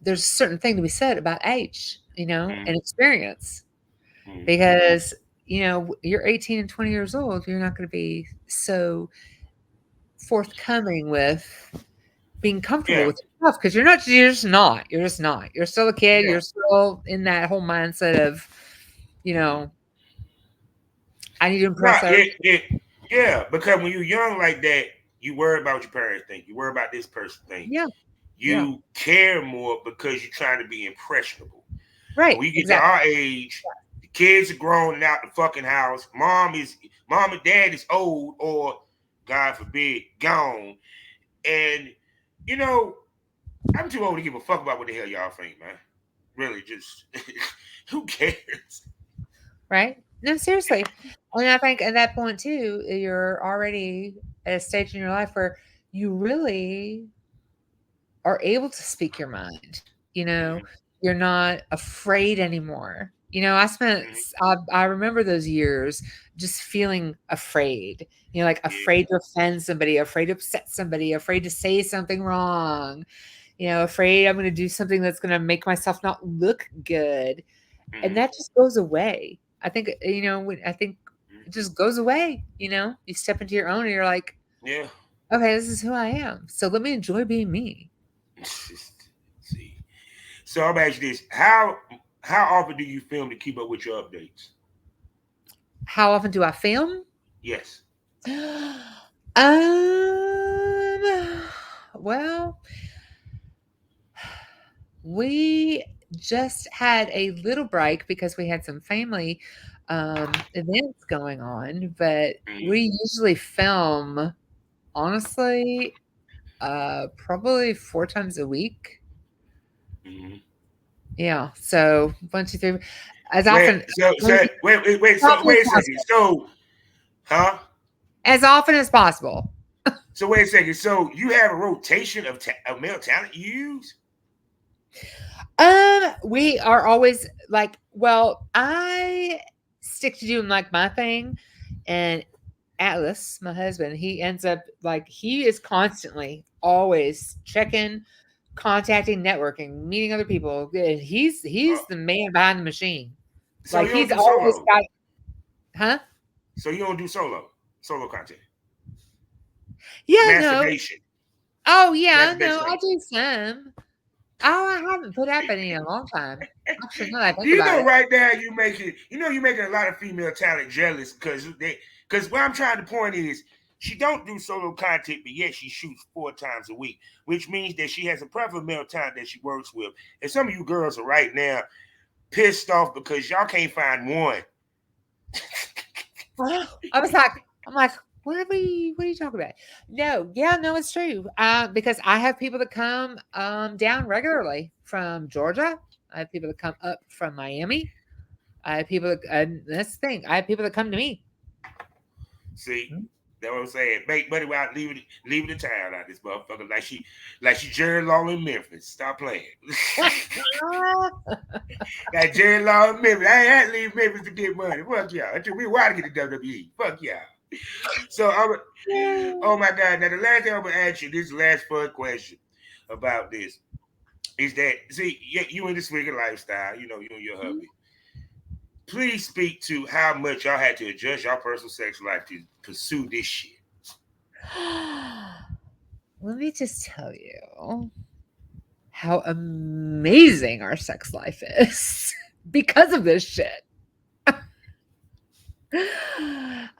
Speaker 2: there's a certain thing to be said about age,
Speaker 1: Mhm.
Speaker 2: and experience.
Speaker 1: Mhm.
Speaker 2: Because, you're 18 and 20 years old, you're not going to be so forthcoming with being comfortable
Speaker 1: Yeah.
Speaker 2: with yourself because you're just not. You're still a kid.
Speaker 1: Yeah.
Speaker 2: You're still in that whole mindset of, you
Speaker 1: Mhm.
Speaker 2: know, I need to impress
Speaker 1: Right.
Speaker 2: everybody.
Speaker 1: Yeah. Because when you're young like that, you worry about what your parents think. You worry about this person think.
Speaker 2: Yeah. Yeah.
Speaker 1: You care more because you're trying to be impressionable.
Speaker 2: Right.
Speaker 1: When you get to
Speaker 2: Exactly.
Speaker 1: our age, the kids are grown and out the fucking house. Mom and dad is old or God forbid gone. And you know, I'm too old to give a fuck about what the hell y'all think, man. Really, just who cares?
Speaker 2: Right. No, seriously. And I think at that point too, you're already at a stage in your life where you really are able to speak your mind. You know,
Speaker 1: Mhm.
Speaker 2: you're not afraid anymore.
Speaker 1: Mhm.
Speaker 2: I remember those years just feeling afraid, like
Speaker 1: Yeah.
Speaker 2: afraid to offend somebody, afraid to upset somebody, afraid to say something wrong, afraid I'm going to do something that's going to make myself not look good. And
Speaker 1: Mhm.
Speaker 2: that just goes away. I think, I think
Speaker 1: Mhm.
Speaker 2: it just goes away. You step into your own and you're like,
Speaker 1: Yeah.
Speaker 2: okay, this is who I am. So let me enjoy being me.
Speaker 1: See. So I'm asking this: how often do you film to keep up with your updates?
Speaker 2: How often do I film?
Speaker 1: Yes.
Speaker 2: Well, we just had a little break because we had some family events going on, but
Speaker 1: Mhm.
Speaker 2: we usually film, honestly, probably 4 times a week.
Speaker 1: Mhm.
Speaker 2: Yeah. So 1, 2, 3, as
Speaker 1: Wait.
Speaker 2: often,
Speaker 1: Wait.
Speaker 2: as
Speaker 1: So
Speaker 2: often as
Speaker 1: wait a second.
Speaker 2: possible.
Speaker 1: So, huh?
Speaker 2: As often as possible.
Speaker 1: So wait a second. So you have a rotation of male talent you use?
Speaker 2: We are always like, well, I stick to doing like my thing, and Atlas, my husband, he ends up like he is constantly always checking, contacting, networking, meeting other people. He's
Speaker 1: Uh,
Speaker 2: the man behind the machine.
Speaker 1: so
Speaker 2: Like
Speaker 1: you don't
Speaker 2: he's
Speaker 1: do
Speaker 2: always
Speaker 1: solo.
Speaker 2: got, huh?
Speaker 1: So you don't do solo content.
Speaker 2: Yeah, no.
Speaker 1: Masturbation.
Speaker 2: Oh yeah, no,
Speaker 1: Masturbation.
Speaker 2: I do some. Oh, I haven't put up any in a long time. Actually, now that I
Speaker 1: Do
Speaker 2: think
Speaker 1: you
Speaker 2: about
Speaker 1: know
Speaker 2: it.
Speaker 1: right now you're making a lot of female talent jealous because what I'm trying to point is she don't do solo content, but yet she shoots 4 times a week, which means that she has a preferred male talent that she works with. And some of you girls are right now pissed off because y'all can't find one.
Speaker 2: Well, I'm like, what are you talking about? No, yeah, no, it's true. Because I have people that come down regularly from Georgia. I have people that come up from Miami. I have people that, and that's the thing. I have people that come to me.
Speaker 1: See, that's what I'm saying. Make money without leaving the town out this motherfucker like she Jerry Law in Memphis. Stop playing. Like Jerry Law in Memphis. I ain't had to leave Memphis to get money. Fuck y'all. It took me a while to get to WWE. Fuck y'all. So oh my God. Now the last thing I'm gonna ask you, this last fun question about this is that see you in this vegan lifestyle, you and your hubby. Please speak to how much y'all had to adjust your personal sex life to pursue this shit.
Speaker 2: Let me just tell you how amazing our sex life is because of this shit.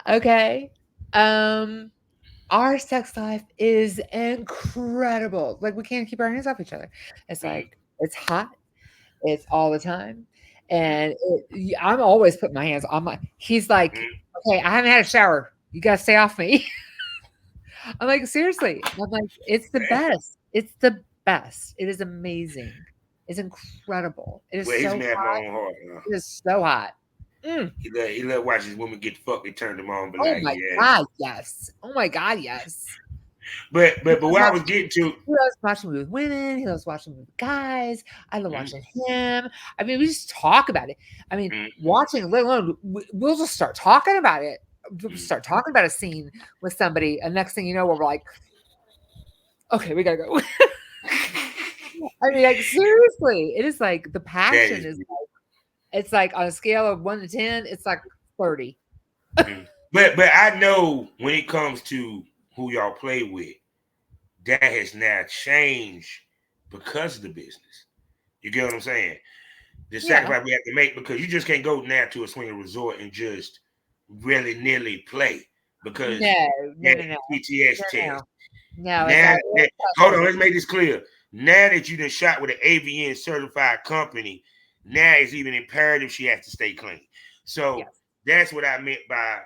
Speaker 2: Okay. Um, our sex life is incredible. Like we can't keep our hands off each other. It's
Speaker 1: Mm,
Speaker 2: like it's hot. It's all the time,
Speaker 1: mm,
Speaker 2: and I'm always putting my hands on my. He's like,
Speaker 1: mm.
Speaker 2: okay, I haven't had a shower. You gotta stay off me. I'm like, seriously. I'm like, it's the
Speaker 1: Man.
Speaker 2: best. It's the best. It is amazing. It's incredible. It is
Speaker 1: Well, he's
Speaker 2: so
Speaker 1: mad my
Speaker 2: hot.
Speaker 1: own heart.
Speaker 2: It is so hot. Mm.
Speaker 1: He let watch his woman get fucked and turn them on, but
Speaker 2: Oh
Speaker 1: like,
Speaker 2: my
Speaker 1: yeah.
Speaker 2: god, yes. Oh my god, yes.
Speaker 1: But what I was getting to,
Speaker 2: He loves watching me with women. He loves watching me with guys. I love
Speaker 1: mm,
Speaker 2: watching him. I mean, we just talk about it. I mean,
Speaker 1: mm,
Speaker 2: watching, let alone, we'll just start talking about it. We'll
Speaker 1: mm.
Speaker 2: start talking about a scene with somebody, and next thing you know, we're like, okay, we gotta go. I mean, like seriously, it is like the
Speaker 1: That
Speaker 2: passion
Speaker 1: is,
Speaker 2: is. It's like on a scale of 1 to 10, it's like 30.
Speaker 1: mm. But I know when it comes to who y'all play with, that has now changed because of the business. You get what I'm saying? The
Speaker 2: Yeah.
Speaker 1: sacrifice we have to make because you just can't go now to a swinger resort and just really nearly play because
Speaker 2: No, no,
Speaker 1: that
Speaker 2: no, no,
Speaker 1: PTS
Speaker 2: no,
Speaker 1: test.
Speaker 2: no. No, it's
Speaker 1: Now
Speaker 2: like
Speaker 1: that,
Speaker 2: it's
Speaker 1: hold on,
Speaker 2: special.
Speaker 1: let's make this clear. Now that you done shot with an AVN certified company, now it's even imperative she has to stay clean. So
Speaker 2: Yes.
Speaker 1: that's what I meant by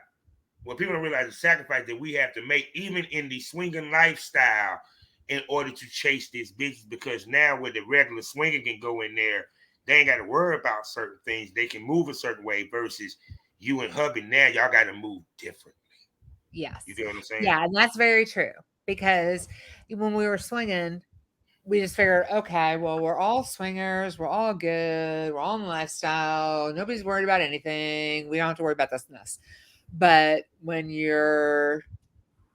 Speaker 1: what people don't realize the sacrifice that we have to make, even in the swinging lifestyle, in order to chase this business. Because now, where the regular swinger can go in there, they ain't got to worry about certain things. They can move a certain way versus you and hubby. Now, y'all got to move different.
Speaker 2: Yes.
Speaker 1: You get what I'm saying?
Speaker 2: Yeah, and that's very true because when we were swinging, we just figured, okay, well, we're all swingers, we're all good, we're all in the lifestyle, nobody's worried about anything. We don't have to worry about this and this. But when you're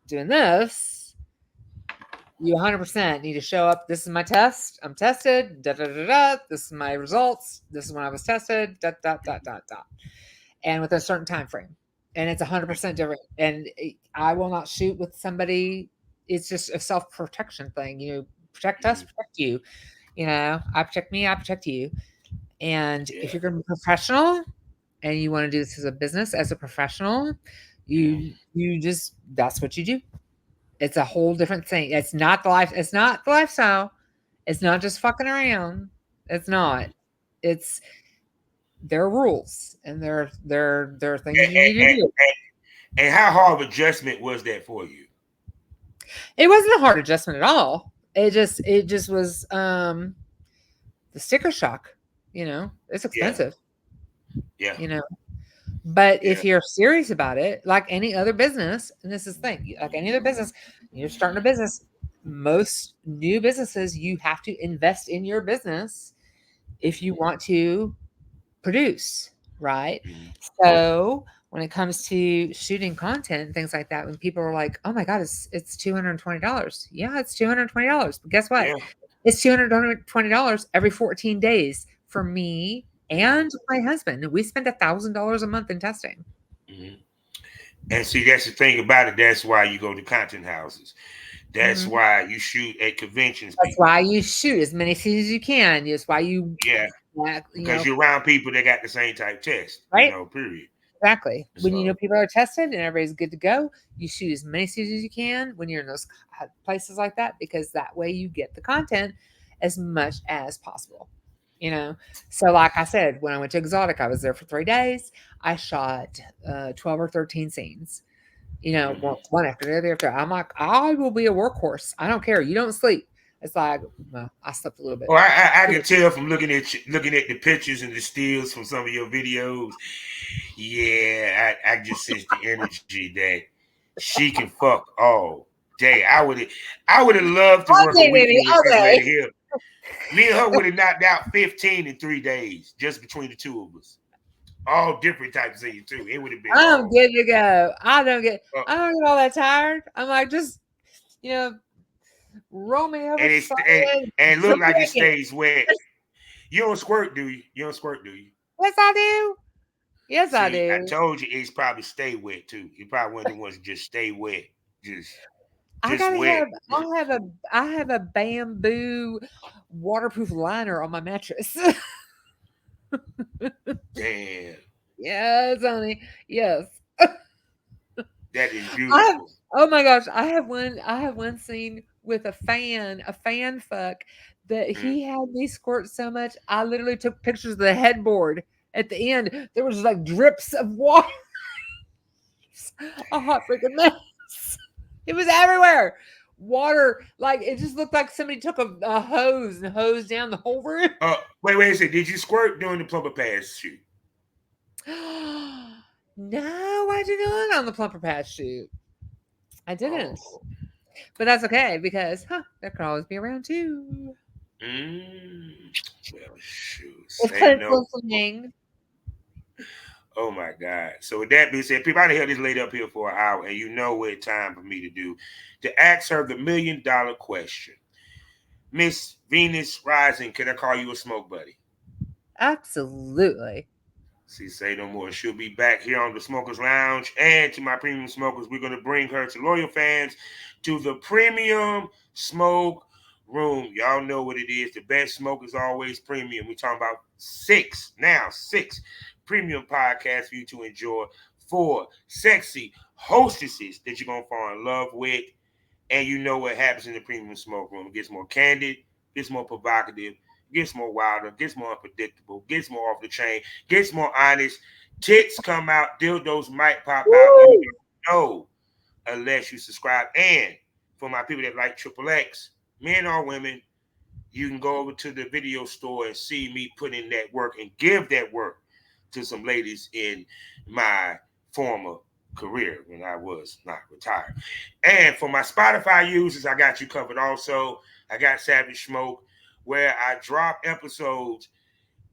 Speaker 2: doing this, you 100% need to show up. This is my test. I'm tested. Da, da, da, da. This is my results. This is when I was tested. Dot, dot, dot, dot, dot. And with a certain time frame. And it's 100% different. And I will not shoot with somebody. It's just a self protection thing. You know, protect us,
Speaker 1: Mm-hmm.
Speaker 2: protect you. You know, I protect me, I protect you. And if
Speaker 1: Yeah.
Speaker 2: you're going to be professional and you want to do this as a business, as a professional, you just that's what you do. It's a whole different thing. It's not the life. It's not the lifestyle. It's not just fucking around. It's not.
Speaker 1: Mm-hmm.
Speaker 2: It's there are rules and there are things
Speaker 1: And,
Speaker 2: you need to
Speaker 1: and,
Speaker 2: do.
Speaker 1: and how hard of adjustment was that for you?
Speaker 2: It wasn't a hard adjustment at all. It just was the sticker shock. You know, it's
Speaker 1: Yeah.
Speaker 2: expensive.
Speaker 1: Yeah.
Speaker 2: You know, but
Speaker 1: Yeah.
Speaker 2: if you're serious about it, like any other business, and this is the thing, like any other business, you're starting a business. Most new businesses, you have to invest in your business if you want to produce, right?
Speaker 1: Mm-hmm.
Speaker 2: So when it comes to shooting content and things like that, when people are like, "Oh my god, it's $220," yeah, it's $220. But guess what?
Speaker 1: Yeah.
Speaker 2: It's $220 every 14 days for me
Speaker 1: Mm-hmm.
Speaker 2: and my husband. We spend $1,000 a month in testing.
Speaker 1: Mm-hmm. And see, that's the thing about it. That's why you go to content houses. That's
Speaker 2: Mhm.
Speaker 1: why you shoot at conventions,
Speaker 2: That's
Speaker 1: people.
Speaker 2: why you shoot as many scenes as you can. That's why you,
Speaker 1: Yeah,
Speaker 2: you
Speaker 1: because
Speaker 2: know,
Speaker 1: you're around people that got the same type test,
Speaker 2: right?
Speaker 1: period.
Speaker 2: Exactly. When you know
Speaker 1: So,
Speaker 2: people are tested and everybody's good to go, you shoot as many scenes as you can when you're in those places like that because that way you get the content as much as possible. You know, so like I said, when I went to Exotic, I was there for 3 days. I shot 12 or 13 scenes. You know,
Speaker 1: mhm.
Speaker 2: one after the other after. I'm like, I will be a workhorse. I don't care. You don't sleep. It's like, well, I slept a little bit.
Speaker 1: Oh, I can tell from looking at the pictures and the stills from some of your videos. Yeah, I just sense the energy that she can fuck all day. I would have loved to
Speaker 2: All
Speaker 1: work a
Speaker 2: day, baby.
Speaker 1: weekend with
Speaker 2: All
Speaker 1: this
Speaker 2: day.
Speaker 1: lady here. Me and her would have knocked out 15 in 3 days just between the two of us. All different types of things too. It would have been
Speaker 2: I'm
Speaker 1: all.
Speaker 2: good to go. I don't get.
Speaker 1: Uh,
Speaker 2: I don't get all that tired. I'm like, just roll me over
Speaker 1: and
Speaker 2: to the
Speaker 1: it's
Speaker 2: side
Speaker 1: and
Speaker 2: some
Speaker 1: look like it
Speaker 2: blanket.
Speaker 1: stays wet. You don't squirt, do you? You don't squirt, do you?
Speaker 2: Yes, I do. Yes, I
Speaker 1: See, I
Speaker 2: do.
Speaker 1: told you it's probably stay wet too. You probably one of the ones that just stay wet, just
Speaker 2: I
Speaker 1: just
Speaker 2: gotta
Speaker 1: wet.
Speaker 2: have. I have a bamboo waterproof liner on my mattress.
Speaker 1: Damn.
Speaker 2: Yes, honey. Yes.
Speaker 1: That is
Speaker 2: I have,
Speaker 1: beautiful.
Speaker 2: oh my gosh, I have one scene with a fan fuck that
Speaker 1: Mm.
Speaker 2: he had me squirt so much I literally took pictures of the headboard. At the end, there was like drips of water. A hot freaking mess. It was everywhere. Water, like it just looked like somebody took a hose and hosed down the whole room.
Speaker 1: Wait a second. Did you squirt during the plumber pass shoot?
Speaker 2: No, I did not on the Plumper Pass shoot. I didn't.
Speaker 1: Oh.
Speaker 2: But that's okay because, that could always be around too.
Speaker 1: Mm. Well, shoot.
Speaker 2: If
Speaker 1: Say
Speaker 2: Clint's
Speaker 1: no.
Speaker 2: listening.
Speaker 1: Oh my God. So with that being said, people, I done held this lady up here for an hour, and you know what it's time for me to do. To ask her the $1,000,000 question. Miss Venus Rising, can I call you a smoke buddy?
Speaker 2: Absolutely.
Speaker 1: See, say no more. She'll be back here on the Smokers Lounge. And to my premium smokers, we're going to bring her to loyal fans to the premium smoke room. Y'all know what it is. The best smoke is always premium. We're talking about six premium podcasts for you to enjoy. 4 sexy hostesses that you're going to fall in love with. And you know what happens in the premium smoke room. It gets more candid, gets more provocative, gets more wilder, gets more unpredictable, gets more off the chain, gets more honest. Tits come out, dildos might pop out. You
Speaker 2: Woo!
Speaker 1: don't know unless you subscribe. And for my people that like Triple X, men or women, you can go over to the video store and see me put in that work and give that work to some ladies in my former career when I was not retired. And for my Spotify users, I got you covered also. I got Savage Smoke, where I drop episodes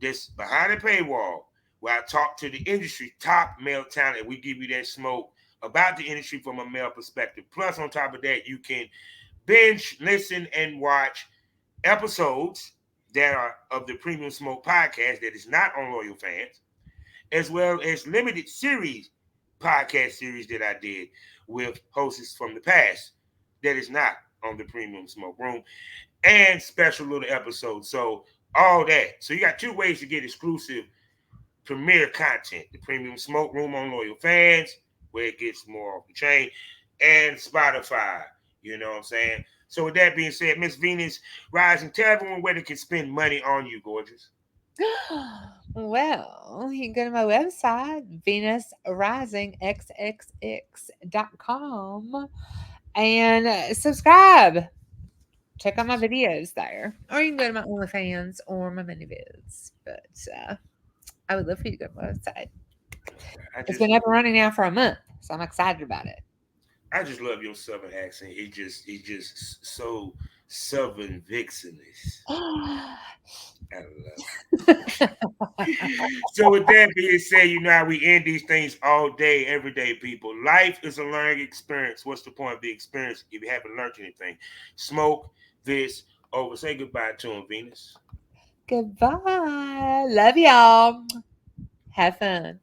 Speaker 1: this behind the paywall, where I talk to the industry top male talent. We give you that smoke about the industry from a male perspective. Plus, on top of that, you can binge, listen, and watch episodes that are of the Premium Smoke podcast that is not on Loyal Fans, as well as limited series podcast series that I did with hosts from the past that is not on the Premium Smoke Room, and special little episodes. So all that. So you got 2 ways to get exclusive premiere content: the Premium Smoke Room on Loyal Fans, where it gets more off the chain, and Spotify. You know what I'm saying? So with that being said, Miss Venus Rising, tell everyone where they can spend money on you, gorgeous.
Speaker 2: Well, you can go to my website, venusrisingxxx.com, and subscribe. Check out my videos there. Or you can go to my OnlyFans or my mini vids. But I would love for you to go to my website.
Speaker 1: I
Speaker 2: It's
Speaker 1: just
Speaker 2: been up and running now for a month, so I'm excited about it.
Speaker 1: I just love your southern accent. It just so southern vixenish. I love it. So with that being said, you know how we end these things all day, every day, people. Life is a learning experience. What's the point of the experience if you haven't learned anything? Smoke this over. Say goodbye to him, Venus.
Speaker 2: Goodbye. Love y'all. Have fun.